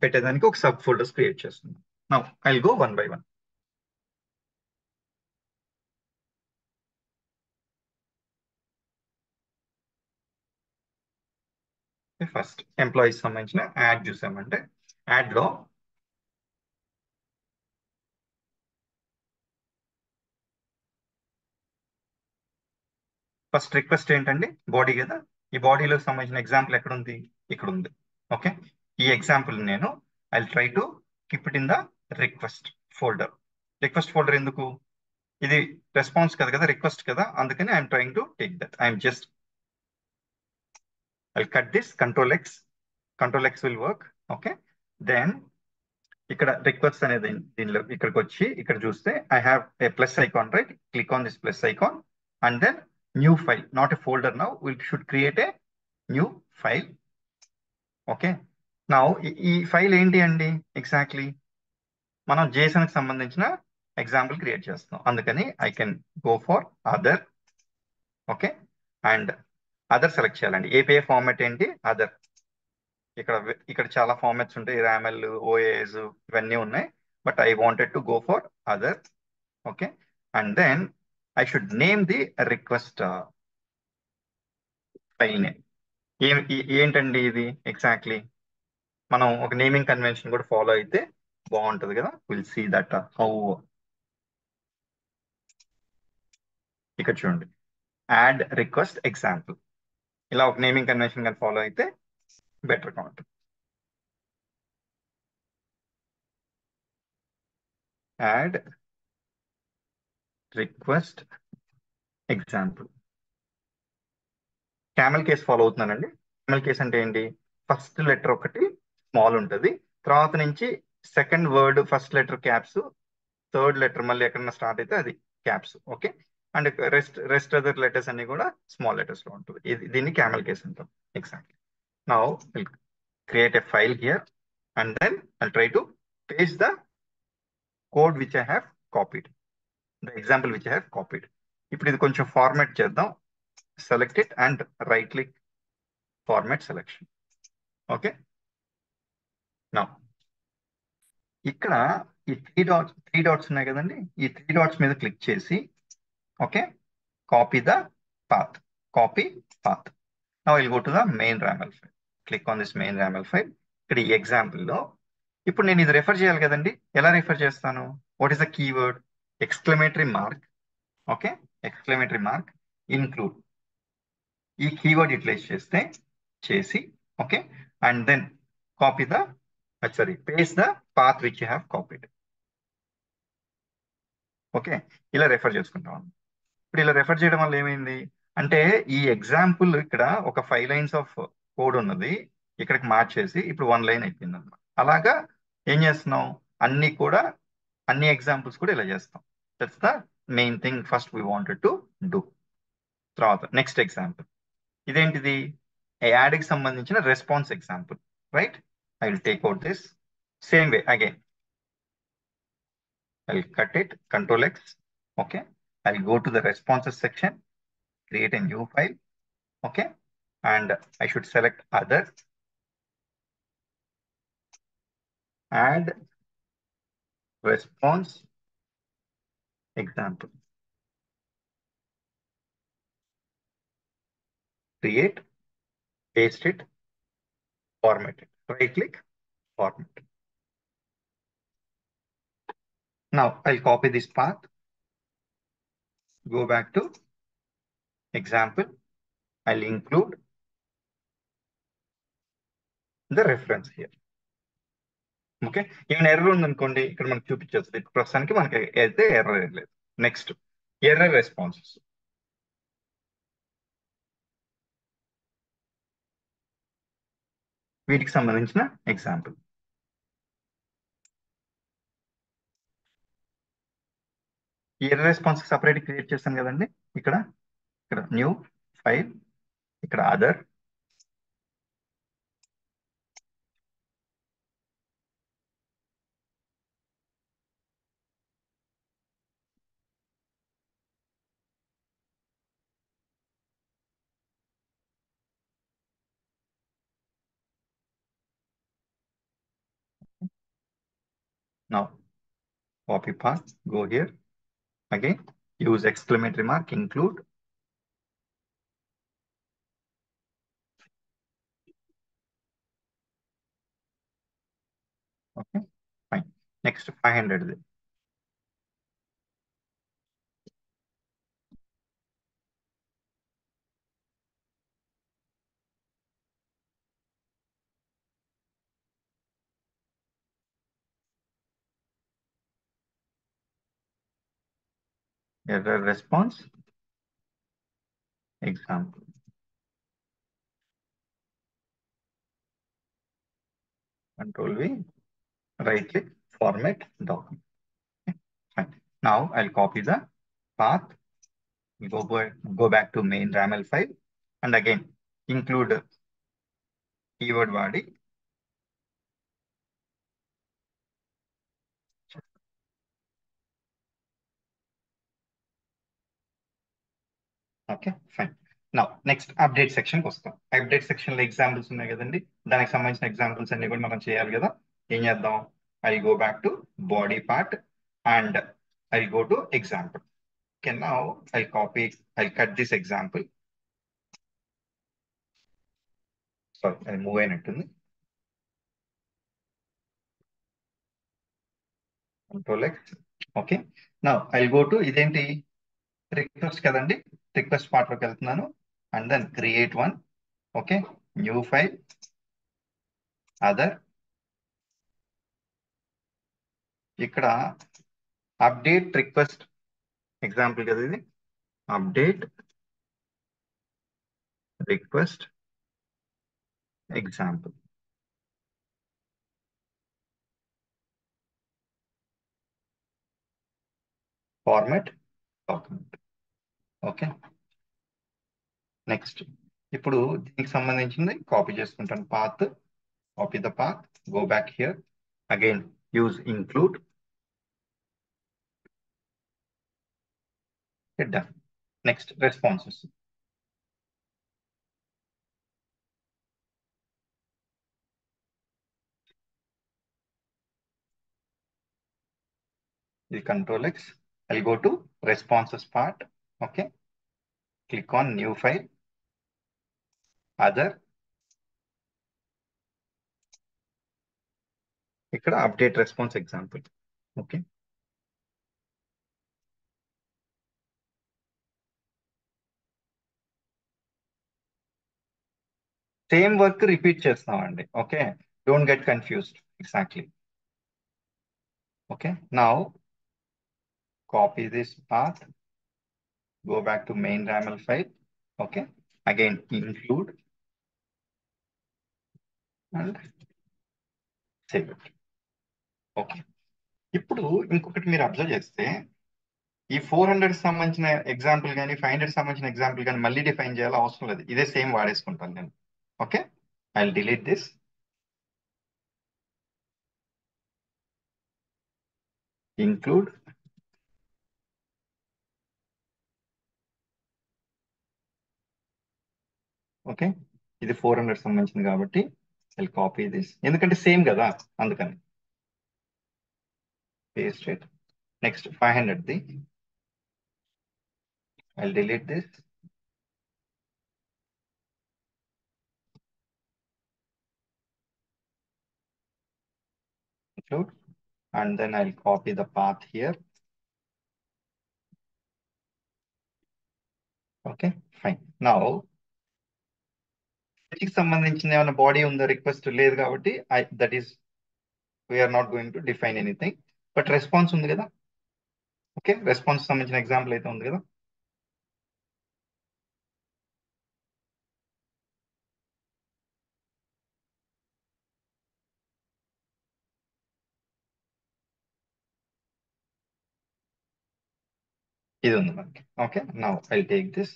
పెట్టేదానికి ఒక సబ్ ఫోల్డర్స్ క్రియేట్ చేస్తున్నాం. Now I will go one by one. First employees సంబంధించిన యాడ్ చూసామంటే యాడ్ లో ఫస్ట్ రిక్వెస్ట్ ఏంటండి, బాడీ కదా. ఈ బాడీలో సంబంధించిన ఎగ్జాంపుల్ ఎక్కడ ఉంది, ఇక్కడ ఉంది. ఓకే, ఈ ఎగ్జాంపుల్ నేను I try to keep it in the request folder. Request folder ఎందుకు, ఇది రెస్పాన్స్ కదా రిక్వెస్ట్ కదా, అందుకని I'm trying to take that. I'm just I cut this, control X will work. Okay, then ఇక్కడ request అనేది దీనిలో ఇక్కడికి వచ్చి ఇక్కడ చూస్తే I have a plus icon, right? Click on this plus icon and then new file, not a folder. Now we should create a new file. Okay, now ఈ file ఏంటి అండి, ఎగ్జాక్ట్లీ మనం JSON కి సంబంధించిన ఎగ్జాంపుల్ క్రియేట్ చేస్తున్నాం, అందుకని I can go for other. Okay, and other select చేయాలండి. API format ఏంటి, అదర్. ఇక్కడ ఇక్కడ చాలా ఫార్మాట్స్ ఉంటాయి, రామెల్, ఓఏఎస్, ఇవన్నీ ఉన్నాయి, but I wanted to go for other. Okay, and then I should name the request file name. ఏంటండి ఇది ఎగ్జాక్ట్లీ, మనం ఒక నేమింగ్ కన్వెన్షన్ కూడా ఫాలో అయితే బాగుంటది కదా. Will see that how. ఇక్కడ చూడండి, యాడ్ రిక్వెస్ట్ ఎగ్జాంపుల్. ఇలా ఒక నేమింగ్ కన్వెన్షన్ కానీ ఫాలో అయితే బెటర్ గా ఉంటుంది. Add request example. Camel case follow అవుతున్నానండి. క్యామెల్ కేస్ అంటే ఏంటి, ఫస్ట్ లెటర్ ఒకటి స్మాల్ ఉంటుంది, తర్వాత నుంచి second word first letter caps, third letter మళ్ళీ ఎక్కడన్నా స్టార్ట్ అయితే అది caps. Okay, and rest other letters అన్ని కూడా స్మాల్ లెటర్స్ లో ఉంటుంది. దీన్ని క్యామెల్ కేస్ అంటాం. Exactly. Now will create a file here and then I try to paste the code which I have copied, the example which I have copied. ఇప్పుడు ఇది కొంచెం format చేద్దాం. Select it and right click, format selection. Okay, now ఇక్కడ ఈ three dots ఉన్నాయి కదండి, ఈ three dots మీద క్లిక్ చేసి okay, copy the path, copy path. Now will go to the main RAML file, click on this main RAML file. ఇక్కడ ఈ example లో ఇప్పుడు నేను ఇది రెఫర్ చేయాలి కదండి, ఎలా రెఫర్ చేస్తాను, what is the keyword, exclamatory mark. Okay, exclamatory mark include, ఈ కీవర్డ్ యూటిలైజ్ చేసి okay, and then copy the sorry paste the path which you have copied. Okay, ఇలా రెఫర్ చేసుకుంటాం. ఇప్పుడు ఇలా రెఫర్ చేయడం వల్ల ఏమైంది అంటే, ఈ ఎగ్జాంపుల్ ఇక్కడ ఒక 5 లైన్స్ ఆఫ్ కోడ్ ఉన్నది, ఇక్కడికి మార్చేసి ఇప్పుడు 1 లైన్ అయిపోయింది అనమాట. అలాగా ఏం చేస్తున్నాం, అన్ని కూడా అన్ని ఎగ్జాంపుల్స్ కూడా ఇలా చేస్తాం. That's the main thing first we wanted to do. తర్వాత నెక్స్ట్ ఎగ్జాంపుల్ ఇదేంటిది, యాడ్ కి సంబంధించిన response example, right? I will take out this same way again. I'll cut it, Control X. Okay. I'll go to the responses section, create a new file. Okay. And I should select other, add response example. Create, paste it, format it. Right click, format. Now I'll copy this path, go back to example. I'll include the reference here. Okay, ఏమైనా error ఉందనుకోండి ఇక్కడ మనకు చూపించేస్తుంది. ప్రస్తుతానికి మనకి అయితే error లేదు. Next error responses. వీటికి సంబంధించిన example. Error response separate create చేస్తాను కదండి, ఇక్కడ ఇక్కడ న్యూ ఫైల్, ఇక్కడ other, now copy path, go here again, use exclamatory mark, include, next 500ది error response example. Control V, right click, format document. Fine. Now I'll copy the path, go back to main raml file, and again include keyword వాడి okay fine. నా next update సెక్షన్కి వస్తాం. Update section లో examples ఉన్నాయి కదండి, దానికి సంబంధించిన examples అన్ని కూడా మనం చేయాలి కదా. ఏం చేద్దాం? I go back to body part and I go to example. Okay, now I cut this example. Sorry, అది మూవ్ అయినట్టుంది. Control X. Okay, now I go to ఇదేంటి రిక్వెస్ట్ కదండి, రిక్వెస్ట్ పార్ట్ లోకి వెళ్తున్నాను and then create one. Okay, new file, other. ఇక్కడ update request example కదా ఇది, update request example. Format document. Okay, next ఇప్పుడు దీనికి సంబంధించింది కాపీ చేసుకుంటాను. Path, copy the path, go back here, again use include, done. Next responses. ఇది control X. I go to responses part. Okay, click on new file, other. ఇక్కడ update response example. Okay, same work repeat చేస్తామండి. Okay, don't get confused. Exactly. Okay, now copy this path, go back to main raml file. Okay, again include and save it. Okay, ఇప్పుడు ఇంకొకటి మీరు observe చేస్తే ఈ 400 సంబంధించిన example కానీ 500 సంబంధించిన example కానీ మళ్ళీ డిఫైన్ చేయాలి అవసరం లేదు, ఇదే సేమ్ వాడేసుకుంటాను నేను. Okay, I delete this, include, okay. ఇది 400 సంబంధించింది కాబట్టి ఐ కాపీ దిస్, ఎందుకంటే సేమ్ కదా అందుకని పేస్ట్ ఇట్. నెక్స్ట్ 500ది I delete this, include, and then I'll copy the path here. Okay, fine. Now వీటికి సంబంధించిన ఏమైనా బాడీ ఉందో? రిక్వెస్ట్ లేదు కాబట్టి that is we're not going to define anything. But response ఉంది కదా. ఓకే, రెస్పాన్స్ సంబంధించిన ఎగ్జాంపుల్ అయితే ఉంది కదా. ఇది ఉంది మనకి. Okay, now I take this,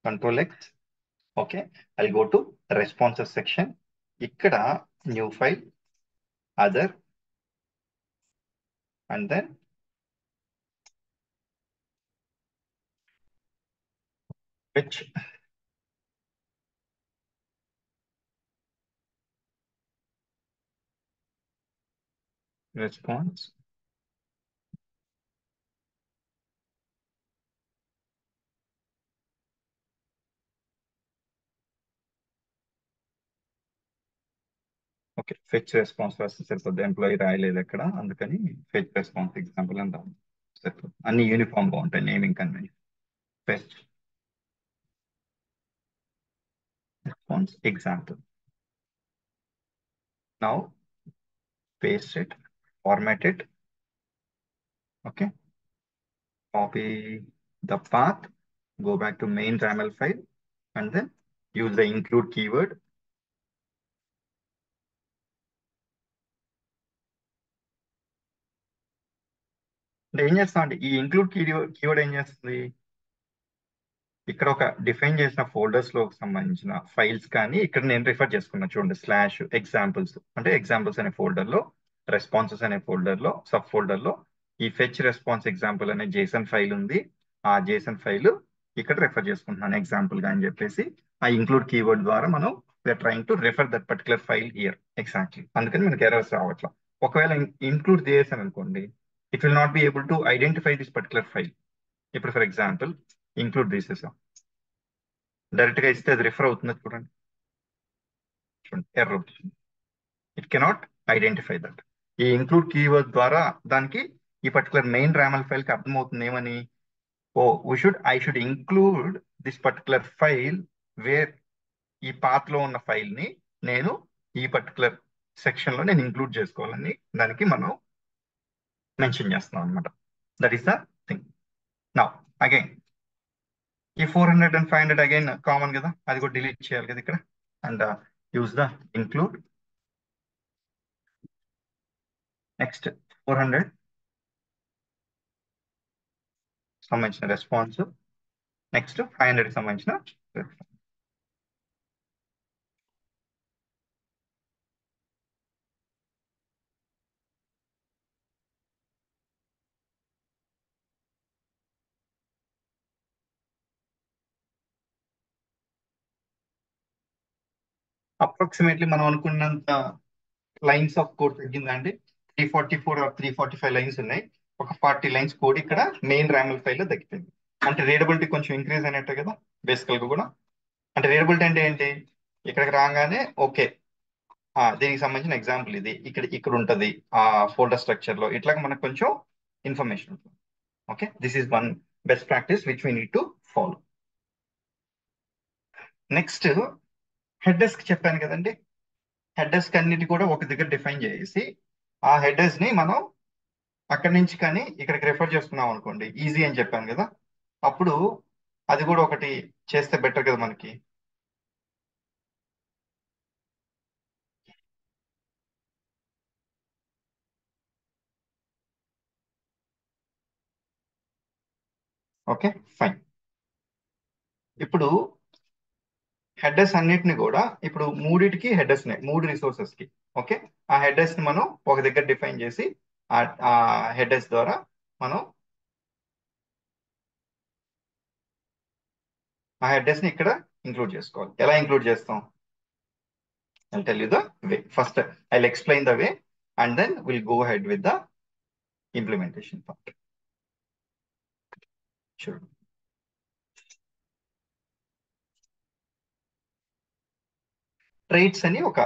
control X. Okay, I go to responses section. ఇక్కడ new file, other, and then which response okay, fetch response రాస్తే సరిపోద్ది, ఎంప్లాయీ రాయలేదు ఎక్కడ, అందుకని ఫెచ్ రెస్పాన్స్ ఎగ్జాంపుల్ అని రాదు, సరిపోద్ది. అన్ని యూనిఫామ్ గా ఉంటాయి naming convention. Fetch response example. Now paste it, format it, okay, copy the path, go back to main YAML file, and then use the include keyword. అంటే ఏం చేస్తాం అంటే ఈ ఇంక్లూడ్ కీవర్డ్ ఏం చేస్తుంది, ఇక్కడ ఒక డిఫైన్ చేసిన ఫోల్డర్స్ లో సంబంధించిన ఫైల్స్ కానీ ఇక్కడ నేను రిఫర్ చేసుకున్నా చూడండి, స్లాష్ ఎగ్జాంపుల్స్ అంటే ఎగ్జాంపుల్స్ అనే ఫోల్డర్ లో, రెస్పాన్సెస్ అనే ఫోల్డర్ లో, సబ్ ఫోల్డర్ లో ఈ ఫెచ్ రెస్పాన్స్ ఎగ్జాంపుల్ అనే జేసన్ ఫైల్ ఉంది. ఆ జేసన్ ఫైల్ ఇక్కడ రెఫర్ చేసుకుంటున్నాను ఎగ్జాంపుల్ గా అని చెప్పేసి, ఆ ఇంక్లూడ్ కీవర్డ్ ద్వారా మనం we're trying to refer that particular file here exactly. అందుకని మనకి ఎర్రర్స్ రావట్లా. ఒకవేళ ఇంక్లూడ్ చేసాను అనుకోండి, it will not be able to identify this particular file. ఇప్పుడు ఫర్ ఎగ్జాంపుల్ ఇంక్లూడ్ తీసేసాం, డైరెక్ట్ గా ఇస్తే అది రిఫర్ అవుతుంది చూడండి, చూడండి ఎర్రర్ అవుతుంది, ఇట్ కెనాట్ ఐడెంటిఫై దట్. ఈ ఇంక్లూడ్ కీవర్డ్ ద్వారా దానికి ఈ పర్టికులర్ మెయిన్ రామల్ ఫైల్ కి అర్థమవుతుంది ఏమని, oh I should include this particular file where, ఈ పాత్ లో ఉన్న ఫైల్ ని నేను ఈ పర్టికులర్ సెక్షన్ లో నేను ఇంక్లూడ్ చేసుకోవాలని దానికి మనం మెన్షన్ చేస్తున్నాం అనమాట. That is the thing. Now again ఈ 400 అండ్ 500 అగైన్ కామన్ కదా, అది కూడా డిలీట్ చేయాలి కదా ఇక్కడ. And use the include. Next 400 సంబంధించిన రెస్పాన్స్, నెక్స్ట్ 500 సంబంధించిన రెస్పాన్స్. అప్రాక్సిమేట్లీ మనం అనుకున్నంత లైన్స్ ఆఫ్ కోడ్ తగ్గిందండి. 344 ఆర్ 345 లైన్స్ ఉన్నాయి, ఒక 40 లైన్స్ కోడ్ ఇక్కడ మెయిన్ రామల్ ఫైల్ లో తగ్గిపోయింది. అంటే రీడబిలిటీ కొంచెం ఇంక్రీజ్ అయినట్టే కదా బేసికల్ గా కూడా. అంటే రీడబిలిటీ అంటే ఏంటి, ఇక్కడికి రాగానే ఓకే దీనికి సంబంధించిన ఎగ్జాంపుల్ ఇది, ఇక్కడ ఇక్కడ ఉంటది ఆ ఫోల్డర్ స్ట్రక్చర్ లో, ఇట్లా మనకు కొంచెం ఇన్ఫర్మేషన్ ఉంటుంది. Okay, this is one best practice which we need to follow. Next head కి చెప్పాను కదండి, హెడర్స్ అన్నిటి కూడా ఒక దగ్గర డిఫైన్ చేసి ఆ హెడర్స్ ని మనం అక్కడి నుంచి కానీ ఇక్కడికి రెఫర్ చేసుకున్నాం అనుకోండి, ఈజీ అని చెప్పాను కదా, అప్పుడు అది కూడా ఒకటి చేస్తే బెటర్ కదా మనకి. Okay fine. ఇప్పుడు హెడర్స్ అన్నిటిని కూడా ఇప్పుడు మూడిటికి హెడర్స్ ఉన్నాయి, మూడు రిసోర్సెస్ కి. ఓకే, ఆ హెడర్స్ ని మనం ఒక దగ్గర డిఫైన్ చేసి ఆ హెడర్స్ ద్వారా మనం ఆ హెడర్స్ ని ఇక్కడ ఇంక్లూడ్ చేసుకోవాలి. ఎలా ఇంక్లూడ్ చేస్తాం, I'll tell you the way. First, I'll explain the way and then we'll go ahead with the implementation part. Sure. ట్రైట్స్ అని ఒక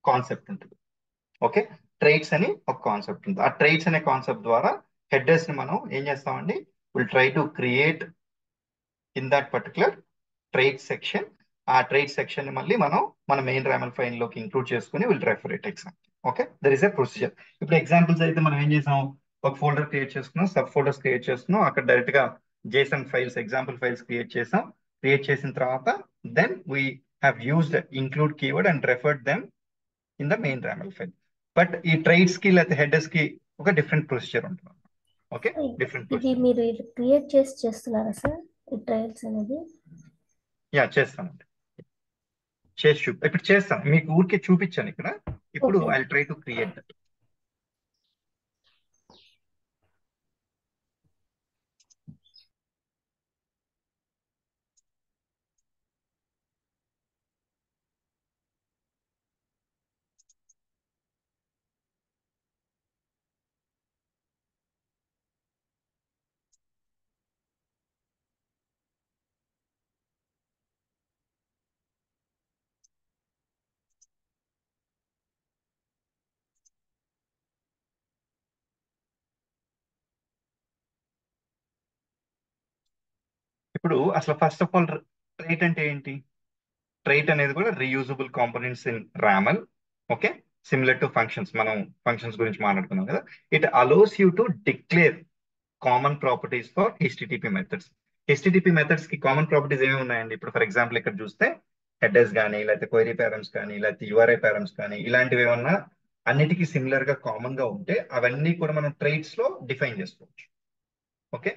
కాన్సెప్ట్ ఉంటుంది. ఓకే, ట్రైట్స్ అని ఒక కాన్సెప్ట్ ఉంది. ఆ ట్రైట్స్ అనే కాన్సెప్ట్ ద్వారా హెడర్స్ ని మనం ఏం చేస్తామండి, will try to create in that particular trait section. ఆ ట్రైట్ సెక్షన్ ని మళ్ళీ మనం మన మెయిన్ రామల్ ఫైల్ లోకి ఇంక్లూడ్ చేసుకుని will refer it exam. Okay, there is a procedure. ఇప్పుడు ఎగ్జాంపుల్స్ అయితే మనం ఏం చేసాం, ఒక ఫోల్డర్ క్రియేట్ చేసుకున్నాం, సబ్ ఫోల్డర్స్ క్రియేట్ చేసుకున్నాం, అక్కడ డైరెక్ట్ గా JSON files example files create చేసాం. క్రియేట్ చేసిన తర్వాత then we have used include keyword and referred them in the main RAML file. But ఈ ట్రైట్స్ కి లేకపోతే హెడర్స్ కి ఒక డిఫరెంట్ ప్రొసీజర్ ఉంటుంది. ఓకే, డిఫరెంట్ ఇది ప్రొసీజర్. మీరు క్రియేట్ చేసి చేస్తున్నారా సార్ ఈ ట్రయల్స్ అనేది? యా చేస్తానండి, చేసి ఇప్పుడు చేస్తాను, మీకు ఊరికే చూపించాను ఇక్కడ. ఇప్పుడు okay. I try to create that. ఇప్పుడు అసలు ఫస్ట్ ఆఫ్ ఆల్ ట్రైట్ అంటే ఏంటి? ట్రైట్ అనేది కూడా reusable components in RAML. Okay, similar to functions. మనం ఫంక్షన్స్ గురించి మాట్లాడుకున్నాం కదా. It allows you to declare common properties for HTTP methods. HTTP methods కి కామన్ ప్రాపర్టీస్ ఏమి ఉన్నాయండి? ఇప్పుడు ఫర్ ఎగ్జాంపుల్ ఇక్కడ చూస్తే హెడర్స్ కానీ, లేకపోతే క్వైరీ పారమ్స్ కానీ, లేకపోతే యూఆర్ఐ పారమ్స్ కానీ, ఇలాంటివి ఏమన్నా అన్నిటికీ సిమిలర్ గా కామన్ గా ఉంటే అవన్నీ కూడా మనం ట్రైట్స్ లో డిఫైన్ చేసుకోవచ్చు. ఓకే,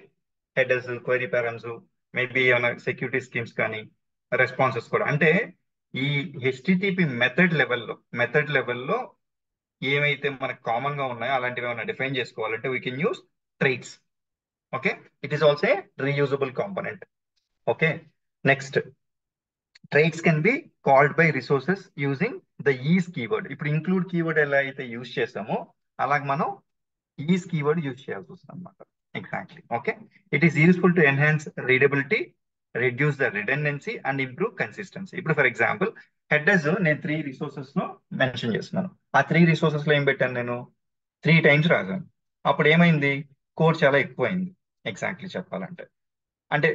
హెడర్స్, క్వైరీ పారమ్స్, మేబీ ఏమైనా సెక్యూరిటీ స్కీమ్స్ కానీ, రెస్పాన్సెస్ కూడా. అంటే ఈ హెచ్టిటిపి మెథడ్ లెవెల్లో ఏమైతే మనకు కామన్ గా ఉన్నాయో అలాంటివి ఏమైనా డిఫైన్ చేసుకోవాలంటే we can use traits. Okay, it is also a reusable component. Okay, next, traits can be called by resources using the is keyword. ఇప్పుడు ఇంక్లూడ్ కీవర్డ్ ఎలా అయితే యూజ్ చేసామో అలాగే మనం ఈజ్ కీవర్డ్ యూజ్ చేయాల్సి వస్తుంది అనమాట. Exactly. Okay, it is useful to enhance readability, reduce the redundancy and improve consistency. ఇప్పుడు ఫర్ ఎగ్జాంపుల్ హెడర్స్ నేను 3 రిసోర్సెస్ లో మెన్షన్ చేస్తున్నాను. ఆ 3 రిసోర్సెస్ లో ఏం పెట్టాను? నేను 3 టైమ్స్ రాశాను. అప్పుడు ఏమైంది? కోడ్ చాలా ఎక్కువైంది. ఎగ్జాక్ట్లీ చెప్పాలంటే, అంటే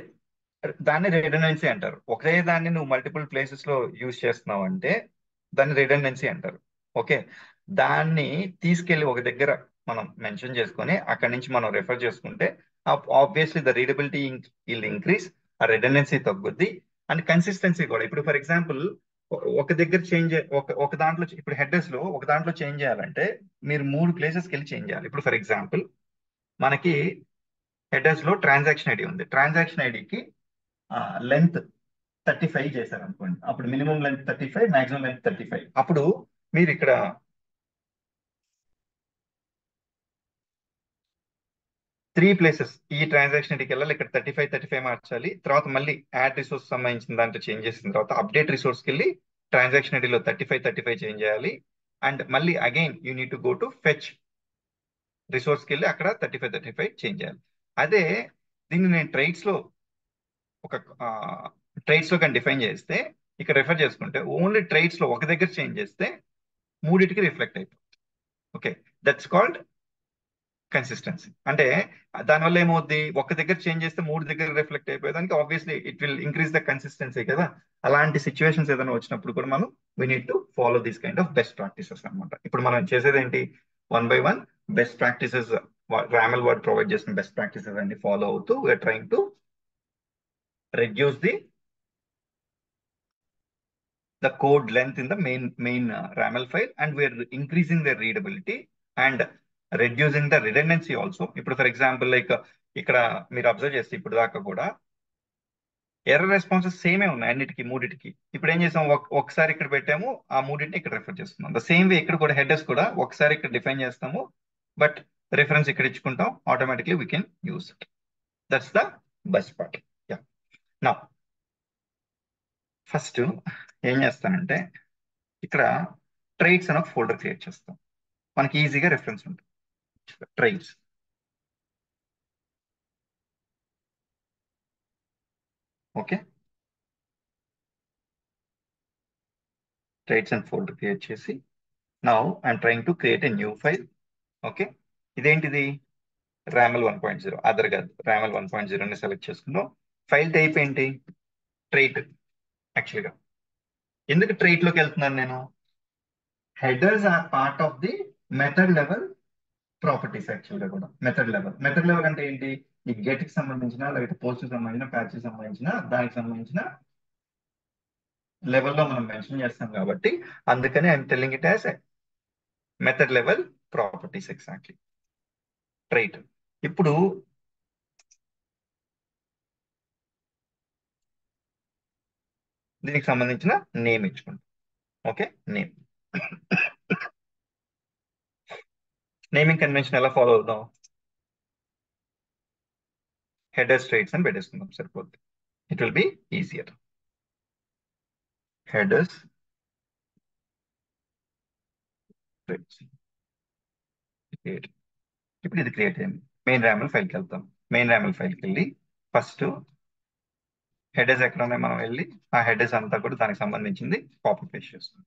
దాన్ని రిడెండెన్సీ అంటారు. ఒకే దాన్ని నువ్వు మల్టిపుల్ ప్లేసెస్ లో యూజ్ చేస్తున్నావు అంటే దాన్ని రిడెండెన్సీ అంటారు. ఓకే, దాన్ని తీసుకెళ్లి ఒక దగ్గర మనం మెన్షన్ చేసుకొని అక్కడి నుంచి మనం రెఫర్ చేసుకుంటే obviously the readability will increase, ఆ రిడెండెన్సీ తగ్గుద్ది, అండ్ కన్సిస్టెన్సీ కూడా. ఇప్పుడు ఫర్ ఎగ్జాంపుల్ ఒక దగ్గర చేంజ్, ఒక దాంట్లో, ఇప్పుడు హెడర్స్ లో ఒక దాంట్లో చేంజ్ చేయాలంటే మీరు 3 ప్లేసెస్కి వెళ్ళి చేంజ్ చేయాలి. ఇప్పుడు ఫర్ ఎగ్జాంపుల్ మనకి హెడర్స్ లో ట్రాన్సాక్షన్ ఐడి ఉంది. ట్రాన్సాక్షన్ ఐడికి లెంత్ 35 చేశారు అనుకోండి. అప్పుడు మినిమం లెంత్ 35, మాక్సిమం లెంత్ 35. అప్పుడు మీరు ఇక్కడ 3 ప్లేసెస్ ఈ ట్రాన్సాక్షన్ ఐడికి వెళ్ళాలి. ఇక్కడ 35 మార్చాలి. తర్వాత మళ్ళీ యాడ్ రిసోర్స్ సంబంధించిన దాంట్లో చేంజ్ చేసిన తర్వాత అప్డేట్ రిసోర్స్కి వెళ్ళి ట్రాన్సాక్షన్ ఐడిలో 35 చేంజ్ చేయాలి. అండ్ మళ్ళీ again you need to go to fetch రిసోర్స్కి వెళ్ళి అక్కడ 35 చేంజ్ చేయాలి. అదే దీన్ని నేను ఒక ట్రైట్స్ లో కానీ డిఫైన్ చేస్తే, ఇక్కడ రెఫర్ చేసుకుంటే ఓన్లీ ట్రైట్స్ లో ఒక దగ్గర చేంజ్ చేస్తే మూడింటికి రిఫ్లెక్ట్ అయిపోతుంది. Okay, that's called consistency. అంటే దానివల్ల ఏమవుద్ది? ఒక దగ్గర చేంజ్ చేస్తే 3 దగ్గర రిఫ్లెక్ట్ అయిపోయేదానికి obviously it will increase the consistency కదా. అలాంటి సిచ్యువేషన్స్ ఏదైనా వచ్చినప్పుడు కూడా మనం we need to follow these kind of best practices అనమాట. ఇప్పుడు మనం చేసేది ఏంటి? 1 by 1 best practices, RAML word provide చేసిన బెస్ట్ ప్రాక్టీసెస్ అన్ని ఫాలో అవుతూ we're trying to reduce the code length in the main RAML file, and we're increasing the readability and reducing the redundancy also. ఇప్పుడు for example like ఇక్కడ మీరు observe చేస్తే ఇప్పుడు దాకా కూడా ఎర్రర్ రెస్పాన్సెస్ సేమే ఉన్నాయి అన్నిటికీ, మూడింటికి. ఇప్పుడు ఏం చేసాం? ఒకసారి ఇక్కడ పెట్టాము, ఆ మూడింటిని ఇక్కడ రెఫర్ చేస్తున్నాం. ద సేమ్ వే ఇక్కడ కూడా హెడర్స్ కూడా ఒకసారి ఇక్కడ డిఫైన్ చేస్తాము, బట్ రిఫరెన్స్ ఇక్కడ ఇచ్చుకుంటాం, automatically we can use it. That's the best part. Yeah, నా ఫస్ట్ ఏం చేస్తానంటే ఇక్కడ ట్రైట్స్ అని ఒక ఫోల్డర్ క్రియేట్ చేస్తాం. మనకి ఈజీగా రెఫరెన్స్ ఉంటుంది. ట్రైట్స్, ఓకే, ట్రైట్స్ అండ్ ఫోల్డర్ క్రియేట్ చేసి now I'm trying to create a new file. Okay, ఇదేంటిది? రామెల్ 1.0. అదర్ కాదు, రామెల్ 1.0 ని సెలెక్ట్ చేసుకున్నాం. ఫైల్ టైప్ ఏంటి? ట్రైట్. యాక్చువల్గా ఎందుకు ట్రైట్ లోకి వెళ్తున్నాను నేను? Headers are part of the method level properties. యాక్చువల్గా కూడా మెథడ్ లెవెల్ అంటే ఏంటి? ఈ గెట్ కి సంబంధించిన, లేకపోతే పోస్ట్ కి సంబంధించిన, ప్యాచ్ కి సంబంధించిన, దానికి సంబంధించిన లెవెల్లో మనం మెన్షన్ చేస్తాం కాబట్టి అందుకని I'm telling it as method level properties. Exactly, right. ఇప్పుడు దీనికి సంబంధించిన నేమ్ ఇచ్చుకుంటాం. Okay, name. నేమింగ్ కన్వెన్షన్ ఎలా ఫాలో అవుదాం? హెడర్స్ ట్రైట్స్ అని పెట్టేసుకుందాం, సరిపోద్ది. It will be easier. Headers traits. ఇప్పుడు ఇది క్రియేట్ అయింది. మెయిన్ రామెల్ ఫైల్కి వెళ్తాం. మెయిన్ రామెల్ ఫైల్కి వెళ్ళి ఫస్ట్ హెడర్స్ ఎక్కడ ఉన్నాయి మనం వెళ్ళి ఆ హెడర్స్ అంతా కూడా దానికి సంబంధించింది కాపీ పేస్ట్ చేస్తాం.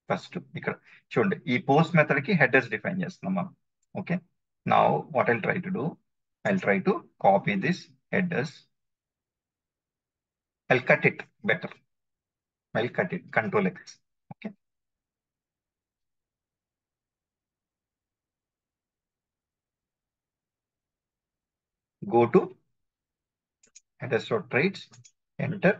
ఫస్ట్ ఇక్కడ చూడండి, ఈ పోస్ట్ మెథడ్ కి హెడర్స్ డిఫైన్ చేస్తున్నాం మనం. Okay, now what I'll try to do, I'll try to copy this headers. I'll cut it better. I'll cut it, Control X. Okay. Go to headers.traits, enter.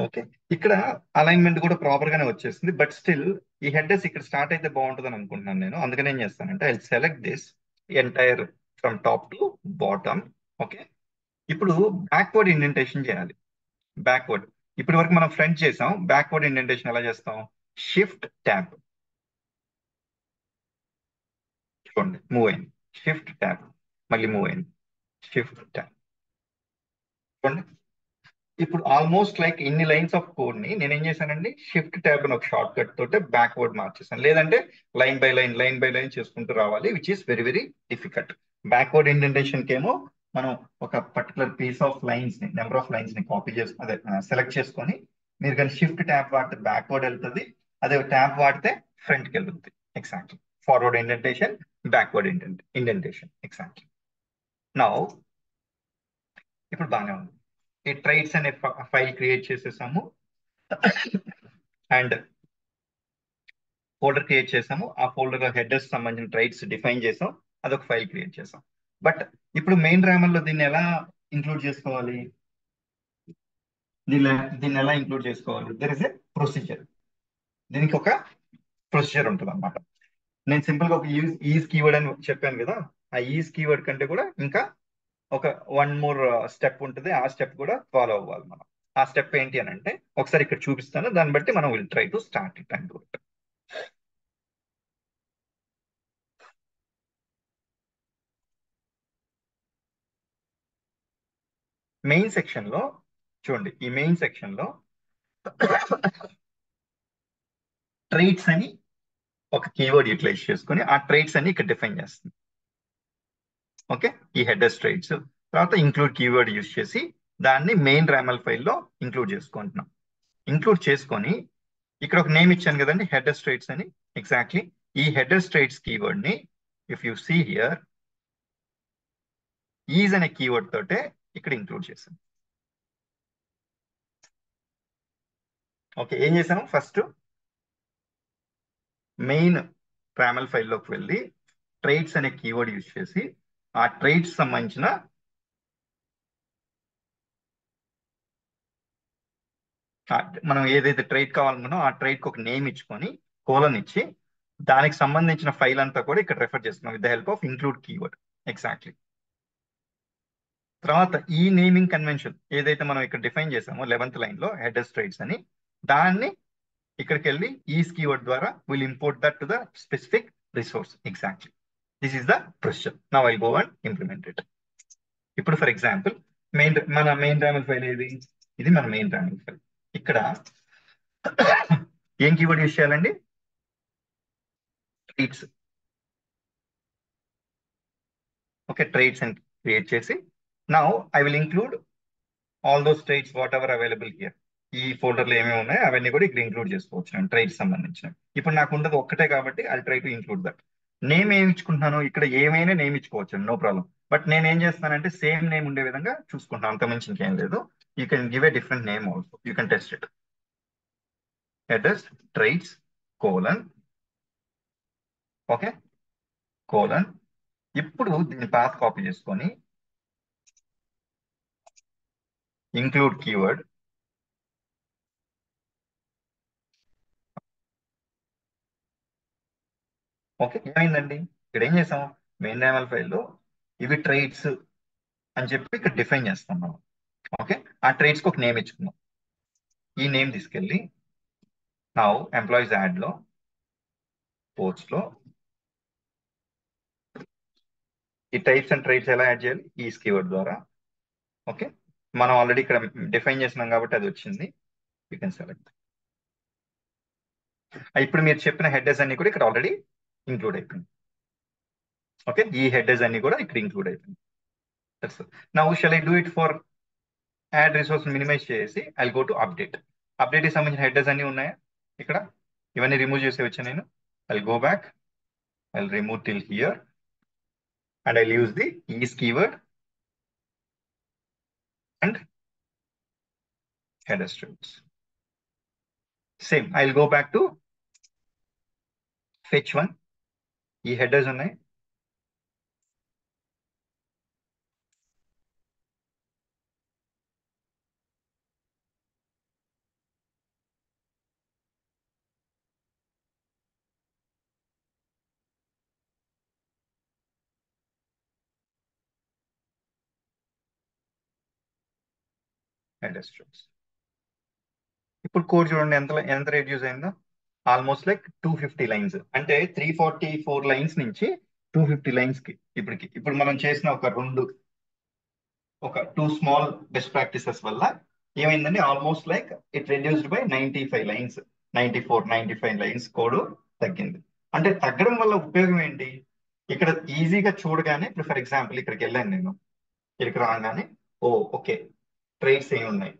Okay, ఇక్కడ alignment కూడా proper గానే వచ్చేసింది. But still ఈ headers ఇక్కడ start అయితే బాగుంటుంది అనుకుంటున్నాను నేను. అందుకని ఏం చేస్తానంటే I select this entire from top to bottom. Okay, ఇప్పుడు బ్యాక్వర్డ్ ఇండెంటేషన్ చేయాలి. బ్యాక్వర్డ్, ఇప్పటి వరకు మనం ఫ్రంట్ చేసాం. బ్యాక్వర్డ్ ఇండెంటేషన్ ఎలా చేస్తాం? Shift tab. చూడండి, మూవ్ అయింది. షిఫ్ట్ ట్యాబ్, మళ్ళీ మూవ్ అయింది. Shift tab. చూడండి, ఇప్పుడు ఆల్మోస్ట్ లైక్ ఇన్ని లైన్స్ ఆఫ్ కోడ్ ని నేను ఏం చేశానండి, షిఫ్ట్ ట్యాబ్ అని ఒక షార్ట్ కట్ తోటే బ్యాక్వర్డ్ మార్చేసాను. లేదంటే లైన్ బై లైన్ చేసుకుంటూ రావాలి, which is very very difficult. Backward indentation కేమో మనం ఒక పర్టికులర్ పీస్ ఆఫ్ లైన్స్ ని, నెంబర్ ఆఫ్ లైన్స్ ని కాపీ చేసుకుని, అదే సెలెక్ట్ చేసుకొని, మీరు కానీ షిఫ్ట్ ట్యాబ్ వాడితే బ్యాక్వర్డ్ వెళ్తుంది, అదే ట్యాబ్ వాడితే ఫ్రంట్కి వెళ్తుంది. Exactly forward indentation, backward indentation. Exactly. Now ఇప్పుడు బాగానే ఉంది. ఈ ట్రైట్స్ అనే ఫైల్ క్రియేట్ చేసేసాము అండ్ ఫోల్డర్ క్రియేట్ చేసాము. ఆ ఫోల్డర్ లో హెడర్స్ సంబంధించిన ట్రైట్స్ డిఫైన్ చేసాం, అదొక ఫైల్ క్రియేట్ చేసాం. బట్ ఇప్పుడు మెయిన్ ర్యామర్ లో దీన్ని ఎలా ఇంక్లూడ్ చేసుకోవాలి? దీన్ని ఎలా ఇంక్లూడ్ చేసుకోవాలి? There is a procedure. దీనికి ఒక ప్రొసీజర్ ఉంటుంది అన్నమాట. నేను సింపుల్ గా ఒక ఈజ్ కీవర్డ్ అని చెప్పాను కదా, ఆ ఈజ్ కీవర్డ్ కంటే కూడా ఇంకా ఒక వన్ మోర్ స్టెప్ ఉంటుంది. ఆ స్టెప్ కూడా ఫాలో అవ్వాలి మనం. ఆ స్టెప్ ఏంటి అని అంటే ఒకసారి ఇక్కడ చూపిస్తాను, దాన్ని బట్టి మనం will try to start it and do it. Main section లో చూడండి, ఈ మెయిన్ సెక్షన్ లో ట్రైట్స్ అని ఒక కీవర్డ్ యూటిలైజ్ చేసుకుని ఆ ట్రైట్స్ అని ఇక్కడ డిఫైన్ చేస్తుంది. ఓకే, ఈ హెడర్స్ ట్రైట్స్ తర్వాత ఇంక్లూడ్ కీవర్డ్ యూజ్ చేసి దాన్ని మెయిన్ రామల్ ఫైల్లో ఇంక్లూడ్ చేసుకుంటున్నాం. ఇంక్లూడ్ చేసుకొని ఇక్కడ ఒక నేమ్ ఇచ్చాను కదండి, హెడర్స్ ట్రైట్స్ అని. ఎగ్జాక్ట్లీ ఈ హెడర్స్ ట్రైట్స్ కీవర్డ్ ని if you see here, is అనే కీవర్డ్ తోటే ఇక్కడ ఇంక్లూడ్ చేశాను. ఓకే, ఏం చేసాము? ఫస్ట్ మెయిన్ రామల్ ఫైల్లోకి వెళ్ళి ట్రైట్స్ అనే కీవర్డ్ యూజ్ చేసి ఆ ట్రైట్స్ సంబంధించిన మనం ఏదైతే ట్రైట్ కావాలనుకున్నామో ఆ ట్రైట్ కి ఒక నేమ్ ఇచ్చుకొని కోలన్ ఇచ్చి దానికి సంబంధించిన ఫైల్ అంతా కూడా ఇక్కడ రెఫర్ చేస్తున్నాం with the help of include keyword. Exactly. తర్వాత ఈ నేమింగ్ కన్వెన్షన్ ఏదైతే మనం ఇక్కడ డిఫైన్ చేసామో 11th లైన్ లో హెడర్స్ ట్రైట్స్ అని, దాన్ని ఇక్కడికి వెళ్ళి ఈస్ కీవర్డ్ ద్వారా will import that to the specific resource. Exactly this is the procedure. Now I go and implement it. ఇప్పుడు ఫర్ ఎగ్జాంపుల్ మన మెయిన్ రామల్ ఫైల్ ఏది? ఇది మన మెయిన్ రామల్ ఫైల్. ఇక్కడ ఏం కీవర్డ్ యూజ్ చేయాలండి? ట్రైట్స్. ఓకే, ట్రైట్స్ అని క్రియేట్ చేసి now I will include all those traits whatever available here. ఈ ఫోల్డర్ లో ఏమేమి ఉన్నాయో అవన్నీ కూడా ఇక్కడ ఇంక్లూడ్ చేసుకోవచ్చు నేను, ట్రైట్స్ సంబంధించిన. ఇప్పుడు నాకు ఉండదు ఒక్కటే కాబట్టి I try to include that. Name ఏమి ఇచ్చుకుంటున్నాను? ఇక్కడ ఏమైనా నేమ్ ఇచ్చుకోవచ్చు, నో ప్రాబ్లం. బట్ నేను ఏం చేస్తానంటే సేమ్ నేమ్ ఉండే విధంగా చూసుకుంటాను, అంత మించి ఇంకేం లేదు. You can give a different name also, you can test it. Headers traits colon. Okay, colon. ఇప్పుడు దీన్ని పాత్ కాపీ చేసుకొని ఇంక్లూడ్ కీవర్డ్. ఓకే, ఏమైందండి? ఇక్కడ ఏం చేసాం? మెయిన్ రామల్ ఫైల్లో ఇవి ట్రైట్స్ అని చెప్పి ఇక్కడ డిఫైన్ చేస్తాం మనం. ఓకే, ఆ ట్రైట్స్ కి ఒక నేమ్ ఇచ్చుకున్నాం. ఈ నేమ్ తీసుకెళ్ళి నౌ ఎంప్లాయీస్ యాడ్ లో పోస్ట్ లో ఈ టైప్స్ అండ్ ట్రైట్స్ ఎలా యాడ్ చేయాలి? ఈ కీవర్డ్ ద్వారా. ఓకే, మనం ఆల్రెడీ ఇక్కడ డిఫైన్ చేసినాం కాబట్టి అది వచ్చింది. You can select. ఇప్పుడు మీరు చెప్పిన హెడర్స్ అన్ని కూడా ఇక్కడ ఆల్రెడీ ఇంక్లూడ్ అయిపోయింది. ఓకే, ఈ హెడర్స్ అన్ని కూడా ఇక్కడ ఇంక్లూడ్ అయిపోయింది. Now shall I do it for add resource minimize చేసి I go to update. Update కి సంబంధించిన హెడర్స్ అన్ని ఉన్నాయా ఇక్కడ? ఇవన్నీ రిమూవ్ చేసి వచ్చా నేను. I'll go back. I'll remove till here. And I'll use the is keyword and header strips. Same. I'll go back to fetch one. ఈ headers ఉన్నాయి. header strips. ఇప్పుడు కోడ్ చూడండి ఎంత రెడ్యూస్ అయిందో, ఆల్మోస్ట్ లైక్ 250 లైన్స్. అంటే 344 lines నుంచి 250 lines కి ఇప్పుడు మనం చేసిన ఒక టూ స్మాల్ బెస్ట్ ప్రాక్టీసెస్ వల్ల ఏమైందండి, almost like it reduced by 95 lines, 95 lines code తగ్గింది. అంటే తగ్గడం వల్ల ఉపయోగం ఏంటి? ఇక్కడ ఈజీగా చూడగానే, ఇప్పుడు ఫర్ ఎగ్జాంపుల్ ఇక్కడికి వెళ్ళాను నేను, ఇక్కడికి రాగానే ఓకే ట్రైట్స్ ఏమి ఉన్నాయి,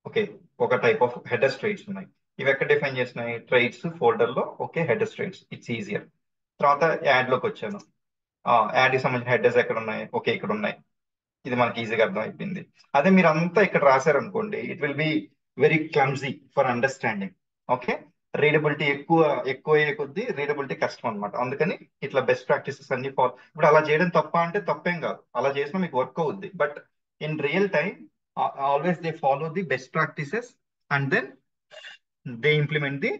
ఓకే ఒక టైప్ ఆఫ్ హెడర్ ట్రైట్స్ ఉన్నాయి. ఇవి ఎక్కడ డిఫైన్ చేసినాయి? ట్రైట్స్ ఫోల్డర్ లో. Okay header traits, it's easier. తర్వాత యాడ్ లోకి వచ్చాను, యాడ్ కి సంబంధించిన హెడర్స్ ఎక్కడ ఉన్నాయి? ఓకే ఇక్కడ ఉన్నాయి. ఇది మనకి ఈజీగా అర్థం అయిపోయింది. అదే మీరు అంతా ఇక్కడ రాశారనుకోండి, it will be very clumsy for understanding. Okay readability ఎక్కువ అయ్యే కొద్దీ రీడబిలిటీ కష్టం అనమాట. అందుకని ఇట్లా బెస్ట్ ప్రాక్టీసెస్ అన్ని ఫాలో. ఇప్పుడు అలా చేయడం తప్ప అంటే తప్పేం కాదు, అలా చేసినా మీకు వర్క్ అవుద్ది. But in real time always they follow the best practices and then they implement the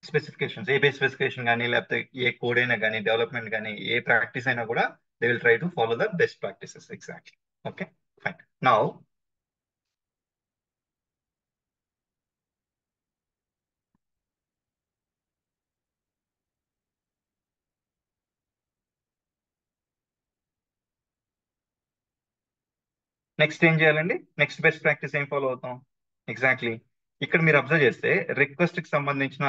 specifications. ఏ బేస్ స్పెసిఫికేషన్ కానీ, లేకపోతే ఏ కోడ్ అయినా కానీ, డెవలప్మెంట్ కానీ, ఏ ప్రాక్టీస్ అయినా కూడా they will try to follow the best practices. Exactly. Okay, fine. Now, next ఏం చేయాలండి? నెక్స్ట్ బెస్ట్ ప్రాక్టీస్ ఏం ఫాలో అవుతాం? ఎగ్జాక్ట్లీ ఇక్కడ మీరు అబ్జర్వ్ చేస్తే రిక్వెస్ట్ కి సంబంధించిన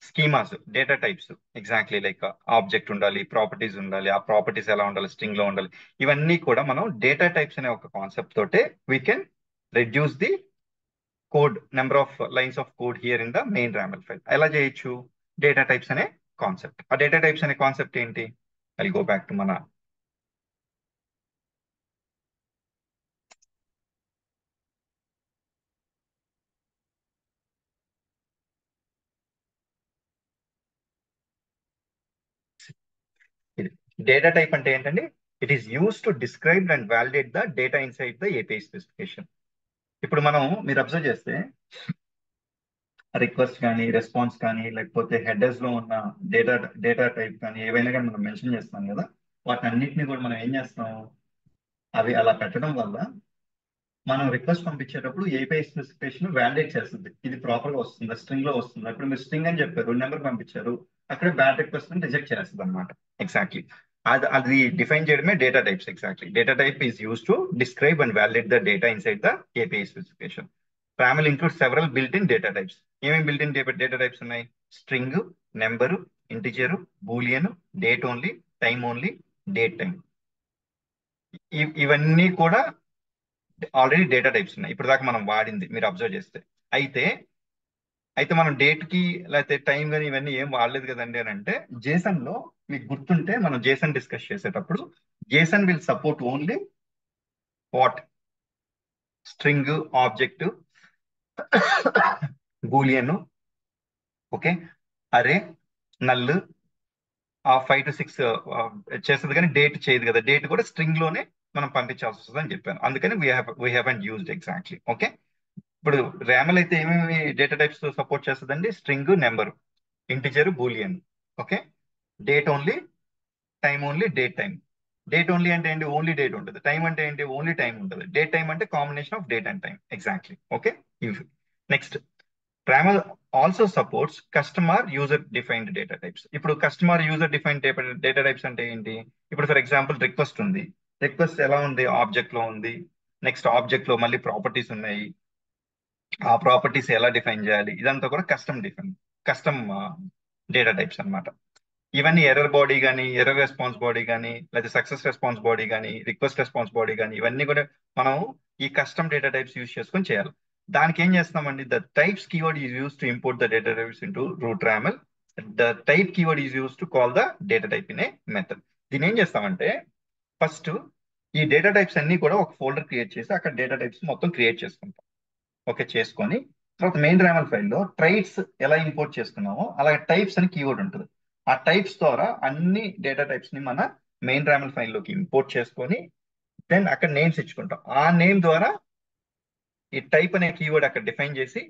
schemas, data types, exactly like object ఉండాలి, ప్రాపర్టీస్ ఉండాలి, ఆ ప్రాపర్టీస్ ఎలా ఉండాలి, స్ట్రింగ్ లో ఉండాలి, ఇవన్నీ కూడా మనం డేటా టైప్స్ అనే ఒక కాన్సెప్ట్ తోటే we can reduce the code, number of lines of code here in the main RAML file. ఎలా చేయొచ్చు? డేటా టైప్స్ అనే కాన్సెప్ట్. ఆ డేటా టైప్స్ అనే కాన్సెప్ట్ ఏంటి? ఐ గో బ్యాక్ టు మన డేటా టైప్ అంటే ఏంటండి? It is use to describe and validate the data inside the API specification. ఇప్పుడు మీరు అబ్జర్వ్ చేస్తే రిక్వెస్ట్ కానీ, రెస్పాన్స్ కానీ, లేకపోతే హెడర్స్ లో ఉన్న డేటా టైప్ కానీ, ఏవైనా కానీ మనం మెన్షన్ చేస్తాం కదా, వాటన్నిటిని కూడా మనం ఏం చేస్తాం? అవి అలా పెట్టడం వల్ల మనం రిక్వెస్ట్ పంపించేటప్పుడు ఏపీఐ స్పెసిఫికేషన్ వాలిడేట్ చేస్తుంది, ఇది ప్రాపర్ గా వస్తుందా, స్ట్రింగ్ లో వస్తుందా. ఇప్పుడు మీరు స్ట్రింగ్ అని చెప్పారు, నెంబర్ పంపించారు, అక్కడ బ్యాడ్ రిక్వెస్ట్ అని రిజెక్ట్ చేస్తుంది అనమాట. ఎగ్జాక్ట్లీ అది డిఫైన్ చేయడమే data types. Exactly data type is use to describe and validate the data inside the API specification. RAML include several built in data types. ఏమేమి బిల్ట్ ఇన్ డేటా టైప్స్ ఉన్నాయి? String, number, integer, boolean, date only, time only, date time. ఇవన్నీ కూడా already data types ఉన్నాయి, ఇప్పుడు దాకా మనం వాడింది మీరు అబ్జర్వ్ చేస్తే. అయితే మనం డేట్ కి లేకపోతే టైం కానీ ఇవన్నీ ఏం వాడలేదు కదండి అని అంటే, జేసన్ లో మీకు గుర్తుంటే మనం జేసన్ డిస్కస్ చేసేటప్పుడు Jason will support only what? String, object, Boolean, okay అరే, నల్, ఆ 5 to 6 చేస్తుంది కానీ డేట్ చేయదు కదా. డేట్ కూడా స్ట్రింగ్ లోనే మనం పంపించాల్సి వస్తుంది అని చెప్పాను. అందుకని we have used. Exactly okay. ఇప్పుడు ర్యామల్ అయితే ఏమేమి డేటా టైప్స్ సపోర్ట్ చేస్తుందండి? String, number, integer, Boolean, okay date only, time only, date time. Date only అంటే ఏంటి? ఓన్లీ డేట్ ఉంటుంది. టైం అంటే ఏంటి? ఓన్లీ టైం ఉంటుంది. డేట్ టైం అంటే combination of date and time. Exactly okay. Next, Trammel also supports customer user defined data types. ఇప్పుడు customer user defined data types అంటే ఏంటి? ఇప్పుడు ఫర్ ఎగ్జాంపుల్ రిక్వెస్ట్ ఉంది, రిక్వెస్ట్ ఎలా ఉంది? ఆబ్జెక్ట్ లో ఉంది. నెక్స్ట్ ఆబ్జెక్ట్ లో మళ్ళీ ప్రాపర్టీస్ ఉన్నాయి, ఆ ప్రాపర్టీస్ ఎలా డిఫైన్ చేయాలి, ఇదంతా కూడా కస్టమ్ డేటా టైప్స్ అన్నమాట. ఇవన్నీ ఎర్రర్ బాడీ కానీ, ఎర్రర్ రెస్పాన్స్ బాడీ కానీ, లేదా సక్సెస్ రెస్పాన్స్ బాడీ కానీ, రిక్వెస్ట్ రెస్పాన్స్ బాడీ కానీ, ఇవన్నీ కూడా మనం ఈ కస్టమ్ డేటా టైప్స్ యూజ్ చేసుకొని చేయాలి. దానికి ఏం చేస్తామండి? The types keyword is use to import the data types into root RAML the type keyword is use to call the data type in a method. దీన్ని ఏం చేస్తామంటే ఫస్ట్ ఈ data types అన్ని కూడా ఒక ఫోల్డర్ క్రియేట్ చేసి అక్కడ data types మొత్తం క్రియేట్ చేసుకుంటాం. ఓకే, చేసుకొని తర్వాత మెయిన్ రామల్ ఫైల్లో ట్రైట్స్ ఎలా ఇంపోర్ట్ చేసుకున్నామో అలాగే టైప్స్ అని కీవర్డ్ ఉంటుంది. ఆ టైప్స్ ద్వారా అన్ని డేటా టైప్స్ ని మన మెయిన్ రామల్ ఫైల్లోకి ఇంపోర్ట్ చేసుకొని దెన్ అక్కడ నేమ్స్ ఇచ్చుకుంటాం. ఆ నేమ్ ద్వారా ఈ టైప్ అనే కీవర్డ్ అక్కడ డిఫైన్ చేసి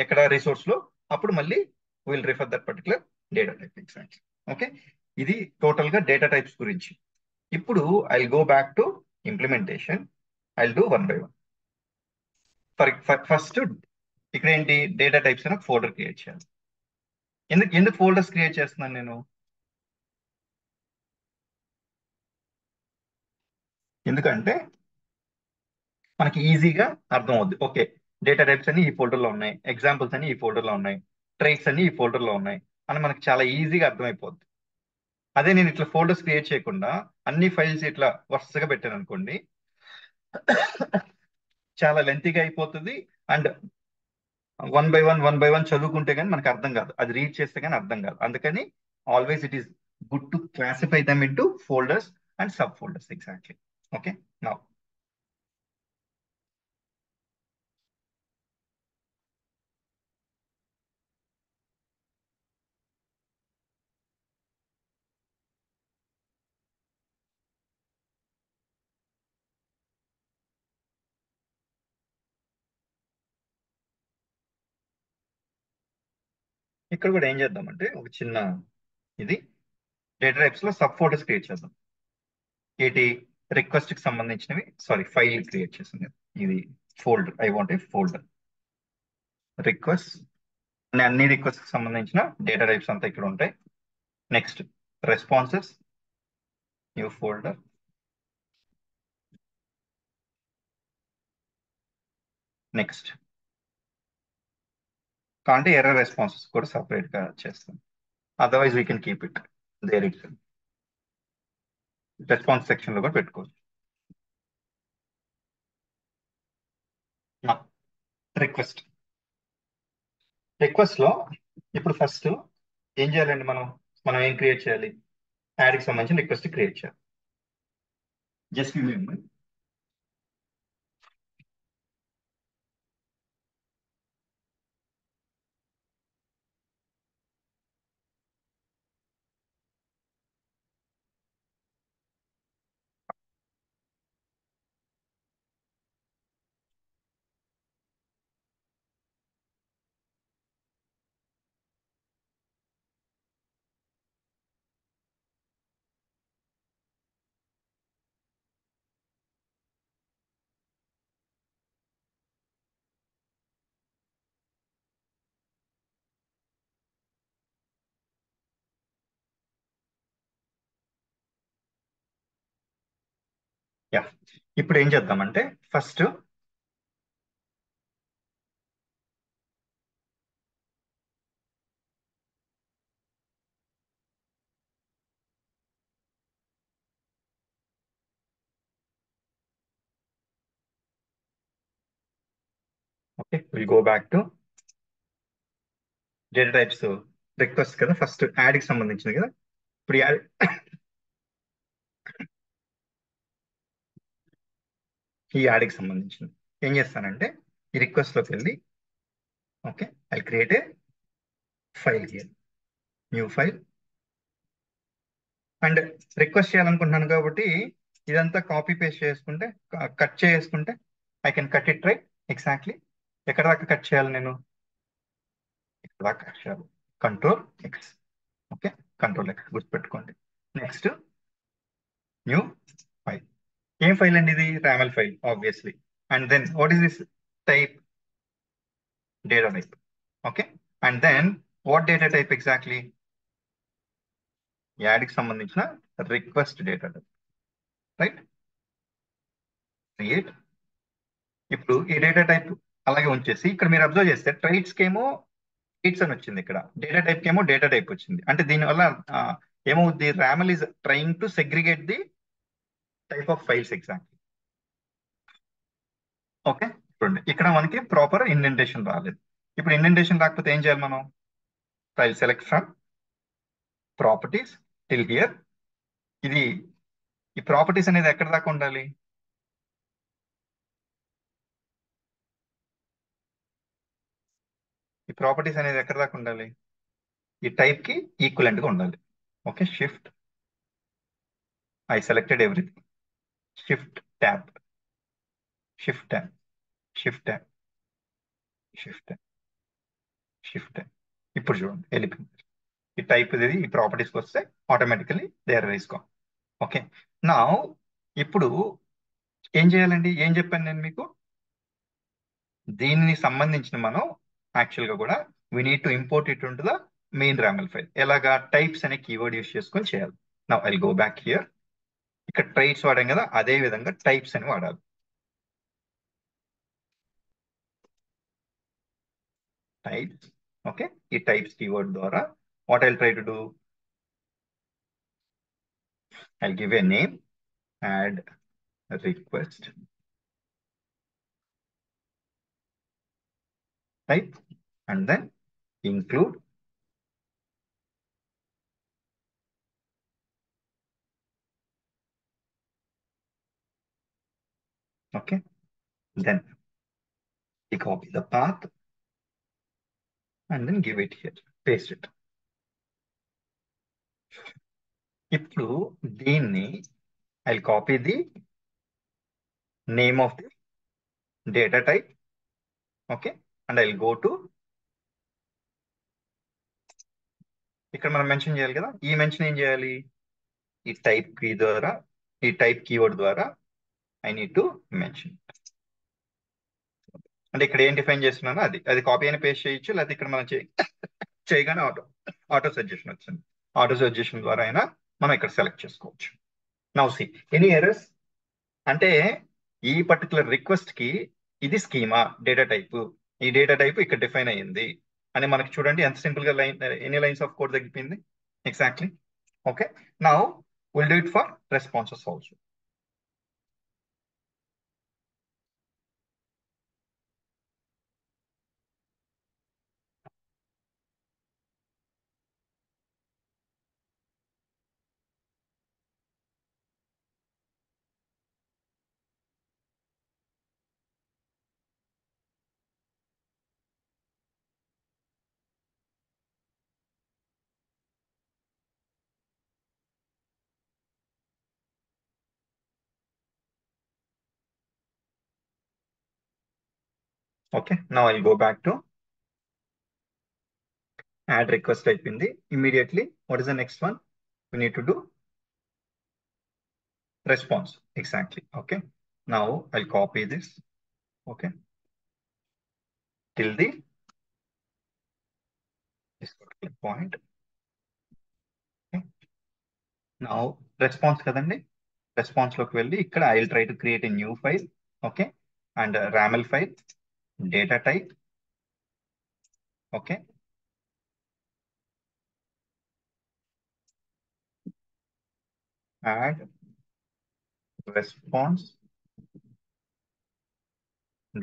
ఎక్కడ రిసోర్స్ లో అప్పుడు మళ్ళీ will refer that particular data type example. Okay, ఇది టోటల్ గా డేటా టైప్స్ గురించి. ఇప్పుడు I go back to implementation. I do one by one. First ఇక్కడ ఏంటి, డేటా టైప్స్ అని ఫోల్డర్ క్రియేట్ చేయాలి. ఎందుకు ఎందుకు ఫోల్డర్స్ క్రియేట్ చేస్తున్నాను నేను? ఎందుకంటే మనకి ఈజీగా అర్థం అవుద్ది. ఓకే, డేటా టైప్స్ అని ఈ ఫోల్డర్లో ఉన్నాయి, ఎగ్జాంపుల్స్ అని ఈ ఫోల్డర్లో ఉన్నాయి, ట్రైట్స్ అని ఈ ఫోల్డర్లో ఉన్నాయి అని మనకి చాలా ఈజీగా అర్థమైపోద్ది. అదే నేను ఇట్లా ఫోల్డర్స్ క్రియేట్ చేయకుండా అన్ని ఫైల్స్ ఇట్లా వరుసగా పెట్టాను అనుకోండి, చాలా లెంతీగా అయిపోతుంది. అండ్ వన్ బై వన్ చదువుకుంటే కానీ మనకు అర్థం కాదు, అది రీడ్ చేస్తే కానీ అర్థం కాదు. అందుకని always it is good to classify dum into folders and sub folders. Exactly. Okay, now ఇక్కడ కూడా ఏం చేద్దామంటే ఒక చిన్న ఇది డేటా టైప్స్ లో సబ్ ఫోల్డర్స్ క్రియేట్ చేద్దాం. ఏంటి, రిక్వెస్ట్ కి సంబంధించినవి, సారీ ఫైల్ క్రియేట్ చేసింది ఇది folder. I want a folder request అనే అన్ని రిక్వెస్ట్ కి సంబంధించిన డేటా టైప్స్ అంతా ఇక్కడ ఉంటాయి. Next responses, new folder. Next కాంటే ఎర్రర్ రెస్పాన్సెస్ కూడా సపరేట్ గా చేస్తాం. Otherwise we can keep it there it response section లో కూడా పెట్టుకోవచ్చు. రిక్వెస్ట్ రిక్వెస్ట్ లో ఇప్పుడు ఫస్ట్ ఏం చేయాలండి, మనం మనం ఏం క్రియేట్ చేయాలి, యాడ్ కి సంబంధించిన రిక్వెస్ట్ క్రియేట్ చేయాలి. Just give me. యా, ఇప్పుడు ఏం చేద్దామంటే first okay will go back to data types request కదా, ఫస్ట్ యాడ్ కి సంబంధించింది కదా. ఇప్పుడు ఈ యాడ్ కి సంబంధించింది ఏం చేస్తానంటే ఈ రిక్వెస్ట్ లోకి వెళ్ళి okay I create a file here, new file. And request చేయాలనుకుంటున్నాను కాబట్టి ఇదంతా కాపీ పేస్ట్ చేసుకుంటే, కట్ చేసుకుంటే I can cut it right. Exactly ఎక్కడ దాకా కట్ చేయాలి నేను, ఇక్కడ దాకా కట్ చేయాలి. Control X. Okay, control X గుర్తుపెట్టుకోండి. Next new file. ఏం ఫైల్ అండి ఇది, RAML file obviously. And then what is this type, data type. Okay, and then what data type exactly, add కి సంబంధించిన request data type. Right, create. ఇప్పుడు ఈ data type అలాగే ఉంచేసి ఇక్కడ మీరు అబ్జర్వ్ చేస్తే ట్రైట్స్ కేమో ట్రైట్స్ అని వచ్చింది, ఇక్కడ డేటా టైప్ కేమో డేటా టైప్ వచ్చింది. అంటే దీనివల్ల ఏమవుద్ది, RAML is trying to segregate the type of files exactly. Okay, చూడండి ఇక్కడ మనకి ప్రాపర్ ఇండెంటేషన్ రాలేదు. ఇప్పుడు ఇండెంటేషన్ రాకపోతే ఏం చేయాలి మనం, file select from properties till here. ఇది ఈ ప్రాపర్టీస్ అనేది ఎక్కడ దాకా ఉండాలి? ఈ ప్రాపర్టీస్ అనేది ఎక్కడ దాకా ఉండాలి? ఈ టైప్ కి ఈక్వలెంట్ గా ఉండాలి. Okay, shift, I selected everything, shift tab, shift tab, shift tab, shift tab, shift tab. ఇప్పుడు చూడండి వెళ్ళిపోయింది. ఈ టైప్ ఇది ఈ ప్రాపర్టీస్కి వస్తే automatically they are raise calm. Okay, నా ఇప్పుడు ఏం చేయాలండి? ఏం చెప్పాను నేను మీకు? దీనికి సంబంధించిన మనం యాక్చువల్ గా కూడా we need to import it into the main RAML file. ఎలాగా? టైప్స్ అనే కీవర్డ్ యూస్ చేసుకొని చేయాలి. నా ఐ గో బ్యాక్ హియర్. ఇక్కడ ట్రైట్స్ వాడాం కదా, అదే విధంగా టైప్స్ అని వాడాలి. టైప్స్. ఓకే, ఈ టైప్స్ కీవర్డ్ ద్వారా what I try to do, I give a name, add request type, and then include okay, then we copy the path and then give it here, paste it. ఇప్పుడు దీన్ని I'll copy the name of the data type, okay, and I'll go to ఇక్కడ మనం mention చేయాలి కదా, ఈ mention ఏం చేయాలి? ఈ టైప్ కీ ద్వారా, ఈ టైప్ కీవర్డ్ ద్వారా ఐ నీడ్ టు మెన్షన్. అంటే ఇక్కడ ఏం డిఫైన్ చేస్తున్నానో అది అది కాపీ అని పేస్ట్ చేయొచ్చు, లేకపోతే ఇక్కడ మనం చేయగానే ఆటో సజెషన్ వచ్చింది. ఆటో సజెషన్ ద్వారా అయినా మనం ఇక్కడ సెలెక్ట్ చేసుకోవచ్చు. నౌ సి ఎనీ ఎర్రర్స్ అంటే ఈ పర్టికులర్ రిక్వెస్ట్ కి ఇది స్కీమా డేటా టైప్, ఈ డేటా టైప్ ఇక్కడ డిఫైన్ అయ్యింది అని మనకి చూడండి ఎంత సింపుల్ గా ఎన్ని లైన్స్ ఆఫ్ కోడ్ తగ్గిపోయింది. Exactly. Okay, now will do it for responses also. Okay, now I go back to add request అయిపోయింది. Immediately what is the next one we need to do? Response. Exactly. Okay, now I'll copy this, okay, till the this particular point. Okay, now response కదండి, response లోకి వెళ్ళి ఇక్కడ I will try to create a new file. Okay, and RAML file data type. Okay, add response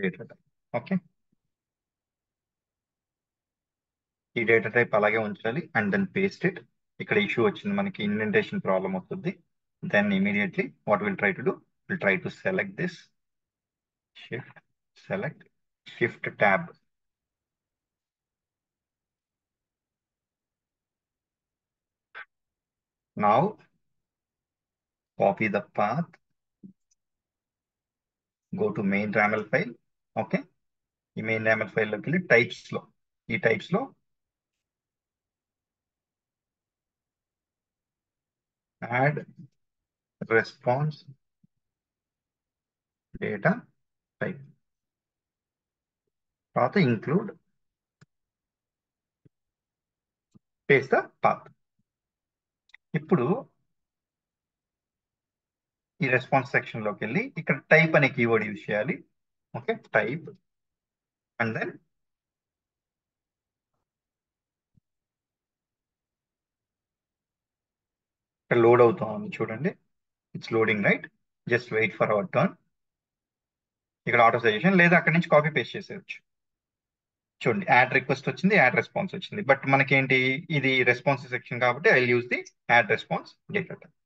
data type. Okay, ఈ data type అలాగే ఉంచాలి and then paste it. ఇక్కడ issue వచ్చింది మనకి, ఇండెంటేషన్ ప్రాబ్లం వస్తుంది. Then immediately what will try to do, will try to select this, shift select, shift tab. Now copy the path, go to main YAML file. Okay, ఈ main YAML file లోకి వెళ్ళి types లో, ఈ types లో add response data type, తర్వాత include, paste the path. ఇప్పుడు ఈ response section లోకి వెళ్ళి ఇక్కడ టైప్ అనే కీవర్డ్ యూజ్ చేయాలి. ఓకే, టైప్ అండ్ దెన్ ఇక్కడ లోడ్ అవుతుంది చూడండి, it's loading right, just wait for our turn. ఇక్కడ ఆటో సజెషన్ లేదా అక్కడి నుంచి కాపీ పేస్ట్ చేసేయచ్చు. చూడండి, యాడ్ రిక్వెస్ట్ వచ్చింది, యాడ్ రెస్పాన్స్ వచ్చింది. బట్ మనకేంటి, ఇది రెస్పాన్స్ సెక్షన్ కాబట్టి I use the add response data type.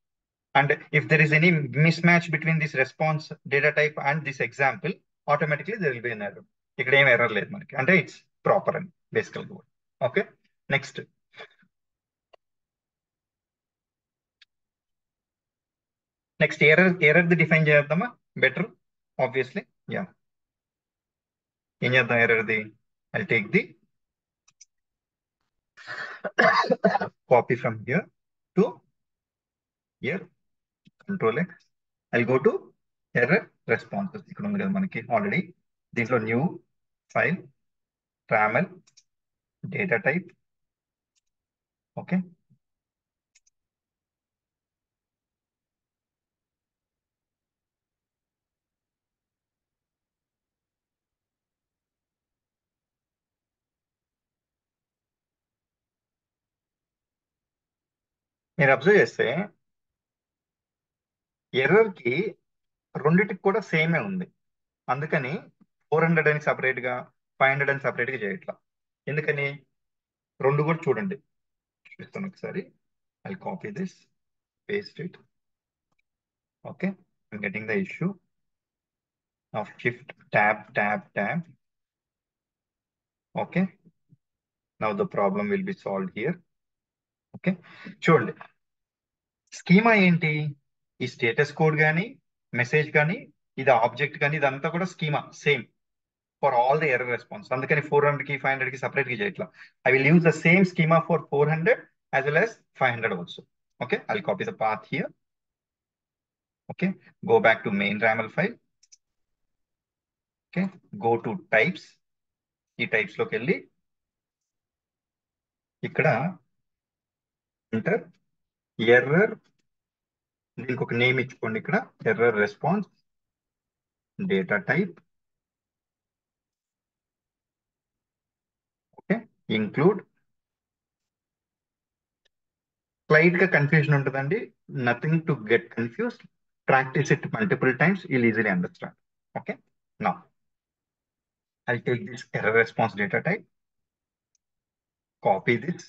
And if there is any mismatch between this response data type and this example, automatically there will be an error. ఇక్కడ ఏం error లేదు మనకి, అంటే it's proper అని బేసికల్ గా. Okay, next error the define చేద్దామా better. Obviously, yeah. ఏం చేద్దాం error the? I take the copy from here to here, control X. I'll go to error responses. ఇక్కడ ఉంది కదా మనకి ఆల్రెడీ. దీంట్లో new file, RAML, data type. Okay, మీరు observe చేస్తే ఎర్రర్ కి రెండిటికి కూడా సేమే ఉంది. అందుకని 400 అని సపరేట్ గా, 500 అని సపరేట్ గా చేయట్లా. ఎందుకని? రెండు కూడా చూడండి, చూపిస్తాను ఒకసారి. I copy this, paste it. Okay, I'm getting the issue of shift tab tab tab. Okay, now the problem will be solved here. Okay, చూడండి, స్కీమా ఏంటి? ఈ స్టేటస్ కోడ్ కానీ, మెసేజ్ కానీ, ఇది ఆబ్జెక్ట్ కానీ, ఇదంతా కూడా schema same for all the error response. అందుకని 400 కి 500 కి సపరేట్ గా చేయట్లా. I will use the same schema for 400 as well as 500 also. Okay, I'll copy the path here. Okay, go back to main YAML file. Okay, go to types. ఈ types లోకి వెళ్ళి ఇక్కడ enter error, దీనికి ఒక name ఇచ్చుకోండి. ఇక్కడ error response data type. Okay, include. Slight గా confusion ఉంటుందండి, nothing to get confused. Practice it multiple times, you'll easily understand. Okay, now I'll take this error response data type, copy this.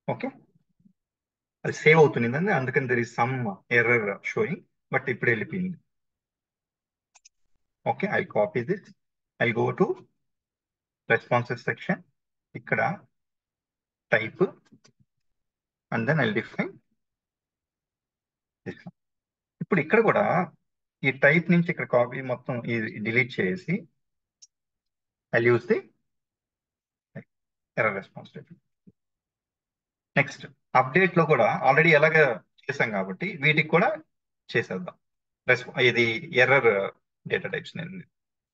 Okay, అది save అవుతుంది, అందుకని there is some error showing, but ఇప్పుడు వెళ్ళిపోయింది. Okay, I copy this, I go to responses section, ఇక్కడ type, and then I define this. ఇప్పుడు ఇక్కడ కూడా ఈ టైప్ నుంచి ఇక్కడ కాపీ మొత్తం డిలీట్ చేసి I use the error response data. Next update లో కూడా ఆల్రెడీ ఎలాగ చేసాం కాబట్టి వీటికి కూడా చేసేద్దాం. ఇది ఎర్రర్ డేటా టైప్స్. నేను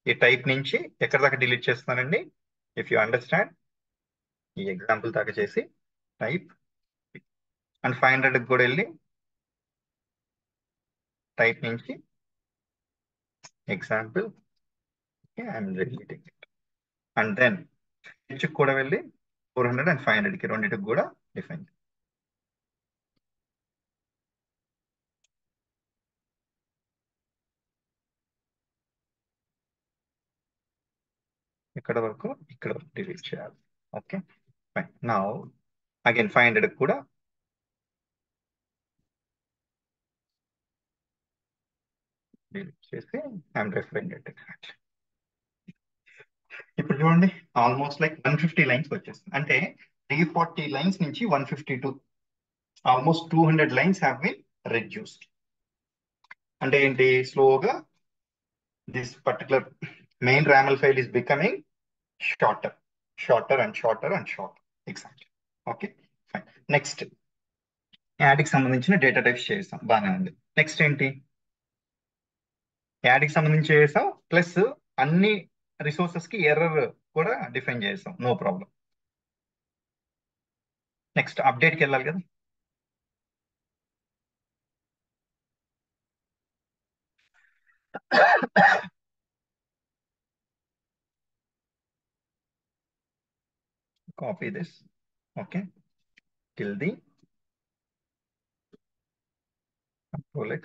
ఈ టైప్ నుంచి ఎక్కడ దాకా డిలీట్ చేస్తున్నానండి? ఇఫ్ యూ అండర్స్టాండ్, ఈ ఎగ్జాంపుల్ దాకా చేసి టైప్ అండ్ 500 కూడా వెళ్ళి టైప్ నుంచి example, I'm deleting it. And then H కూడా వెళ్ళి 400 అండ్ 500 కి రెండింటికి కూడా డిఫైన్. ఇక్కడ వరకు డిలీట్ చేయాలి. Okay, fine. నా అగైన్ 500 కూడా డిలీట్ చేసి ఐఎమ్ రిఫరింగ్ ఇట్ ఎగ్జాక్ట్లీ. ఇప్పుడు చూడండి, ఆల్మోస్ట్ లైక్ 150 లైన్స్ వచ్చేస్తుంది. అంటే 340 లైన్స్ నుంచి 152, almost 200 lines have been reduced. అంటే ఏంటి? స్లోగా this particular main RAML file is becoming shorter, shorter and shorter and shorter. Exactly. Okay, fine. Next యాడ్కి సంబంధించిన డేటా టైప్స్ చేస్తాం, బాగానే ఉంది. నెక్స్ట్ ఏంటి? యాడ్కి సంబంధించి చేసాం, ప్లస్ అన్ని రిసోర్సెస్ కి ఎర్రర్ కూడా డిఫైన్ చేస్తాం, నో ప్రాబ్లం. నెక్స్ట్ అప్డేట్కి వెళ్ళాలి కదా. Copy this. Okay, kill the Rolex.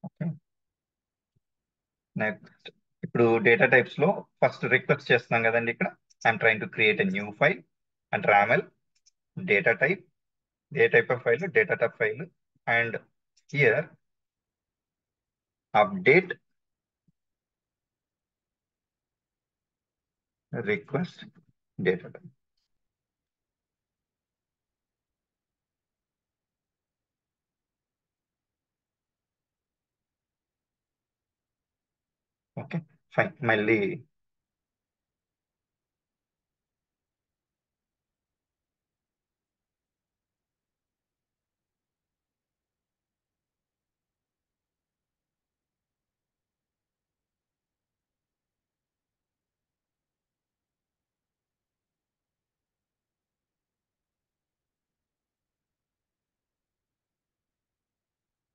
Okay, next ఇప్పుడు డేటా టైప్స్ లో ఫస్ట్ రిక్వెస్ట్ చేస్తున్నాం కదండి. ఇక్కడ I'm trying to create a new file and RAML data type, a type of file, data type file, and here update request data type. Okay fine. మళ్ళీ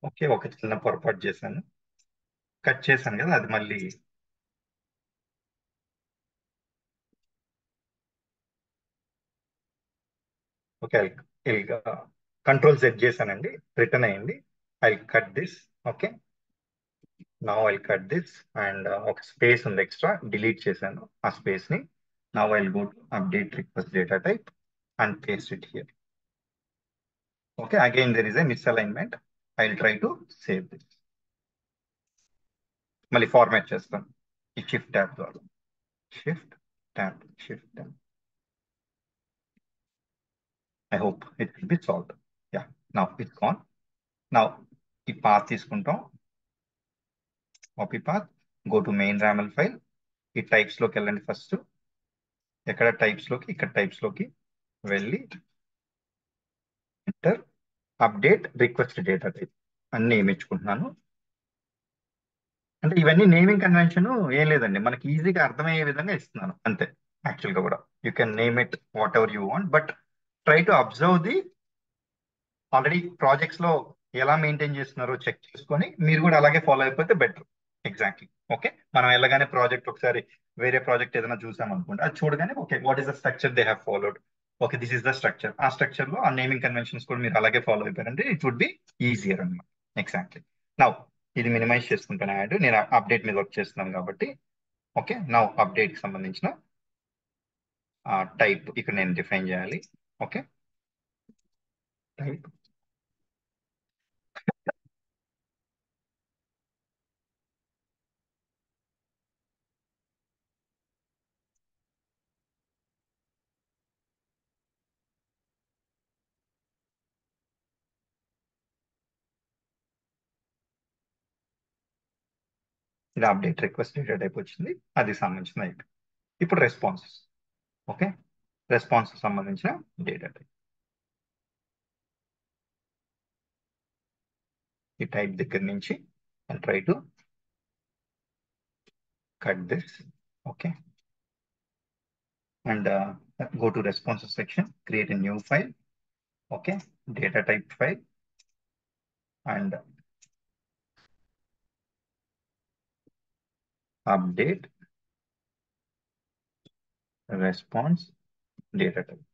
okay, ఒక చిన్న పొరపాటు చేశాను, cut చేశాను కదా, అది మళ్ళీ ఓకే. కంట్రోల్ సెట్ చేశానండి, రిటర్న్ అయ్యింది. I cut this. Okay, now I cut this and ఒక స్పేస్ ఉంది ఎక్స్ట్రా, డిలీట్ చేశాను ఆ స్పేస్ ని. Now I go to update request data type and paste it here. Okay, again there is a misalignment. I will try to save this. మళ్ళీ format చేస్తాను ఈ shift tab ద్వారా. Shift tab, shift tab. I hope it will be solved. Yeah, now it's gone. Now ఈ path తీసుకుంటాం, copy path, go to main RAML file. ఈ types లోకి వెళ్ళండి first. ఎక్కడ టైప్స్ లోకి, ఇక్కడ టైప్స్ లోకి వెళ్ళి enter update request data type అని నేమ్ ఇచ్చుకుంటున్నాను. అంటే ఇవన్నీ నేమింగ్ కన్వెన్షన్ ఏం లేదండి, మనకి ఈజీగా అర్థమయ్యే విధంగా ఇస్తున్నాను అంతే. యాక్చువల్ గా కూడా you can name it what ever you want, but try to observe the already projects లో ఎలా మెయింటైన్ చేస్తున్నారో చెక్ చేసుకొని మీరు కూడా అలాగే ఫాలో అయిపోతే బెటర్. ఎగ్జాక్ట్లీ. ఓకే, మనం వెళ్ళగానే ప్రాజెక్ట్ ఒకసారి వేరే ప్రాజెక్ట్ ఏదైనా చూసాం అనుకోండి, అది చూడగానే okay what is the structure they have followed, okay this is the structure. ఆ స్ట్రక్చర్ లో ఆ నేమింగ్ కన్వెన్షన్స్ కూడా మీరు అలాగే ఫాలో అయిపోయారంటే ఇట్ వుడ్ బి ఈజియర్ అనమాట. ఎగ్జాక్ట్లీ. నౌ ఇది మినిమైజ్ చేసుకుంటాను యాడ్, నేను అప్డేట్ మీద వర్క్ చేస్తున్నాను కాబట్టి. ఓకే, నౌ అప్డేట్ కి సంబంధించిన టైప్ ఇక్కడ నేను డిఫైన్ చేయాలి. ఓకే, టైప్ ఇది అప్డేట్ రిక్వెస్ట్ డేటా టైప్ వచ్చింది, అది సంబంధించిన టైప్. ఇప్పుడు రెస్పాన్సెస్. ఓకే, రెస్పాన్స్ సంబంధించిన డేటా టైప్. ఈ టైప్ దగ్గర నుంచి I try to cut this. Okay, and go to responses section, create a new file. Okay, data type file and update response data type.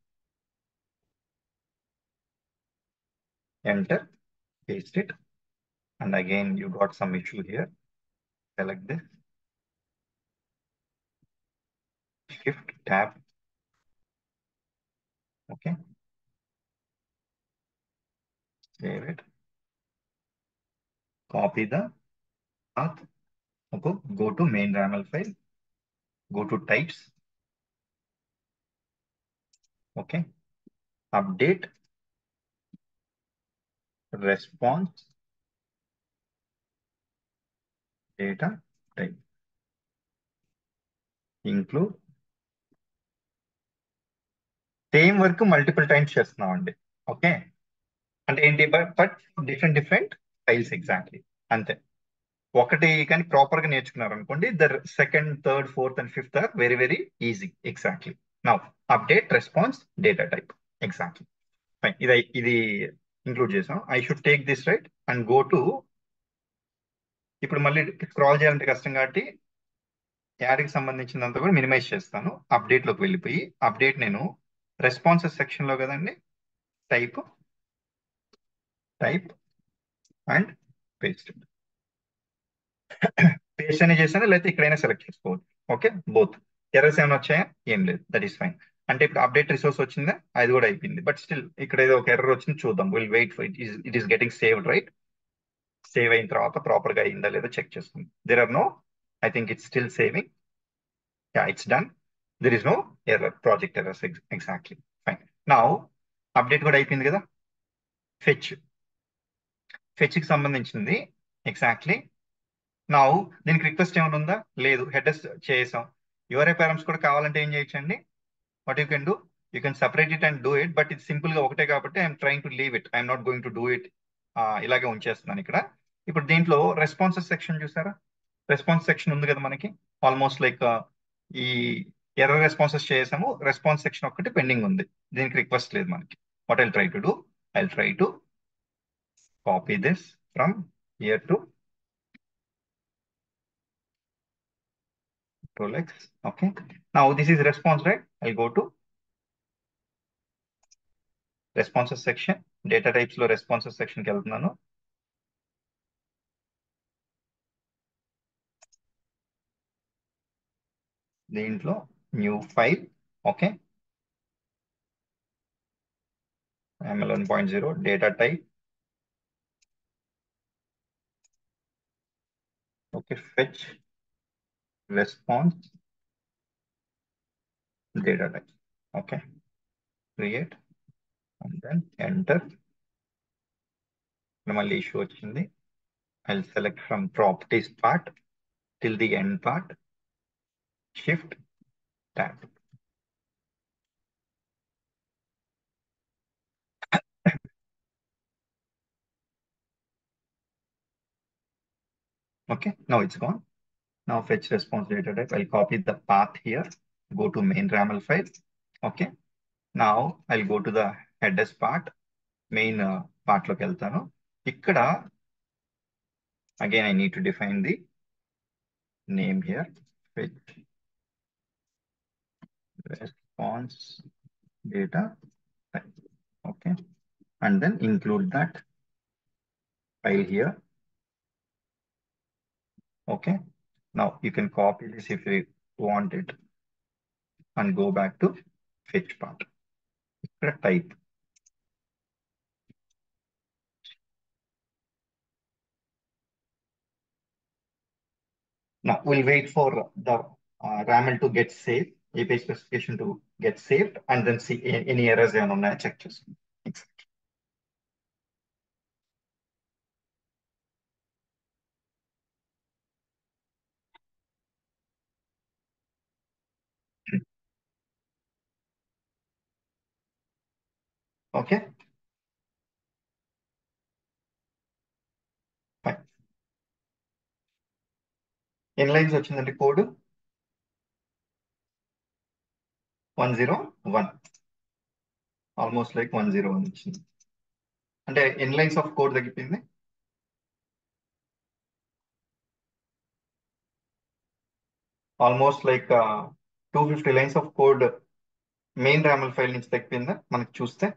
Enter, paste it, and again you got some issue here. Select this, shift tab. Okay, save it, copy the path. Okay, go to main YAML file, go to types. Okay, update response data type, include same work multiple times చేస్తున్నాం అండి. Okay, అంటే ఏంటి, but different files. Exactly అంతే. ఒకటి కానీ proper గా నేర్చుకున్నారు అనుకోండి, the second, third, fourth and fifth or very very easy. Exactly. Now update response data type. Exactly fine. ఇది ఇంక్లూడ్ చేసాం. I should take this right and go to, ఇప్పుడు మళ్ళీ స్క్రాల్ చేయాలంటే కష్టం కాబట్టి యాడ్కి సంబంధించినంత కూడా మినిమైజ్ చేస్తాను. అప్డేట్ లోకి వెళ్ళిపోయి అప్డేట్ నేను రెస్పాన్సెస్ సెక్షన్ లో కదండి, టైప్ అండ్ పేస్ట్ పేస్ట్ అనే చేశాను, లేకపోతే ఇక్కడైనా సెలెక్ట్ చేసుకోవచ్చు. Okay, both. ఎర్రర్స్ ఏమైనా వచ్చాయా? ఏం లేదు, దట్ ఈస్ ఫైన్. అంటే ఇప్పుడు అప్డేట్ రిసోర్స్ వచ్చిందా? అది కూడా అయిపోయింది. బట్ స్టిల్ ఇక్కడ ఏదో ఒక ఎర్రర్ వచ్చింది, చూద్దాం. Will wait for it is getting saved, right? Save అయిన తర్వాత ప్రాపర్ గా అయిందా లేదా చెక్ చేసుకుంది. There are no, I think it's still saving. Yeah, it's done. There is no error, project errors. Exactly, fine. Now update కూడా అయిపోయింది కదా. Fetch కి సంబంధించింది. ఎగ్జాక్ట్లీ. నౌ దీనికి రిక్వెస్ట్ ఏమైనా ఉందా? లేదు, హెడర్స్ చేసాం. యూఆర్ఐ పారామ్స్ కూడా కావాలంటే ఏం చేయొచ్చండి? What you can do, you can separate it and do it. But ఇది సింపుల్ గా ఒకటే కాబట్టి I'm trying to leave it, I'm not going to do it. ఇలాగే ఉంచేస్తున్నాను ఇక్కడ. ఇప్పుడు దీంట్లో రెస్పాన్సెస్ సెక్షన్ చూసారా? రెస్పాన్స్ సెక్షన్ ఉంది కదా మనకి. ఆల్మోస్ట్ లైక్ ఈ ఎర్రర్ రెస్పాన్సెస్ చేసాము, రెస్పాన్స్ సెక్షన్ ఒక్కటి పెండింగ్ ఉంది. దీనికి రిక్వెస్ట్ లేదు మనకి. What I try to do, I try to copy this from here to Rolex. Okay. Now this is response, right? I'll go to responses section. Data types లో responses section కి వెళ్తున్నాను. దీంట్లో new file. Okay, ML 1.0 data type. Okay, fetch response data type. Okay, create and then enter. మళ్ళీ issue వచ్చింది. I'll select from properties part till the end part. Shift tab. Okay, now it's gone. Now fetch response data type. I'll copy the path here. Go to main YAML file. Okay. Now I'll go to the headers part. Main part లోకి వెళ్తాను. ఇక్కడ again I need to define the name here. Fetch response data type. Okay. And then include that file here. Okay. Now you can copy this if you want it and go back to fetch part. ఇక్కడ type. Now we'll wait for the YAML to get saved, API specification to get saved, and then see any errors ఏమైనా ఉన్నాయో check చేసుకుందాం. Okay, fine. ఎన్ని lines వచ్చిందండి code? 101. Almost like 101 వచ్చింది. అంటే ఎన్ని lines of code తగ్గిపోయింది? Almost like 250 lines of code main YAML file నుంచి తగ్గిపోయిందా మనకి చూస్తే?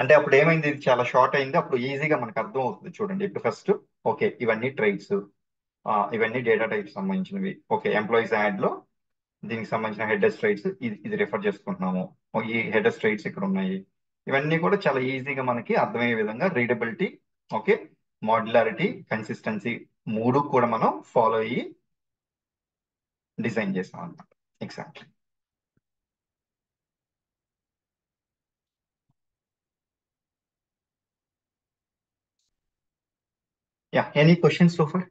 అంటే అప్పుడు ఏమైంది, ఇది చాలా షార్ట్ అయింది. అప్పుడు ఈజీగా మనకు అర్థం అవుతుంది. చూడండి ఇప్పుడు ఫస్ట్, ఓకే, ఇవన్నీ ట్రైట్స్, ఇవన్నీ డేటా టైప్ సంబంధించినవి. ఓకే, ఎంప్లాయీస్ యాడ్ లో దీనికి సంబంధించిన హెడర్ స్ట్రైట్స్ ఇది రిఫర్ చేసుకుంటున్నాము. ఈ హెడర్ స్ట్రైట్స్ ఇక్కడ ఉన్నాయి. ఇవన్నీ కూడా చాలా ఈజీగా మనకి అర్థమయ్యే విధంగా రీడబిలిటీ, ఓకే, మాడ్యులారిటీ, కన్సిస్టెన్సీ మూడు కూడా మనం ఫాలో అయ్యి డిజైన్ చేసాం అన్నమాట. Exactly. Yeah, any questions so for?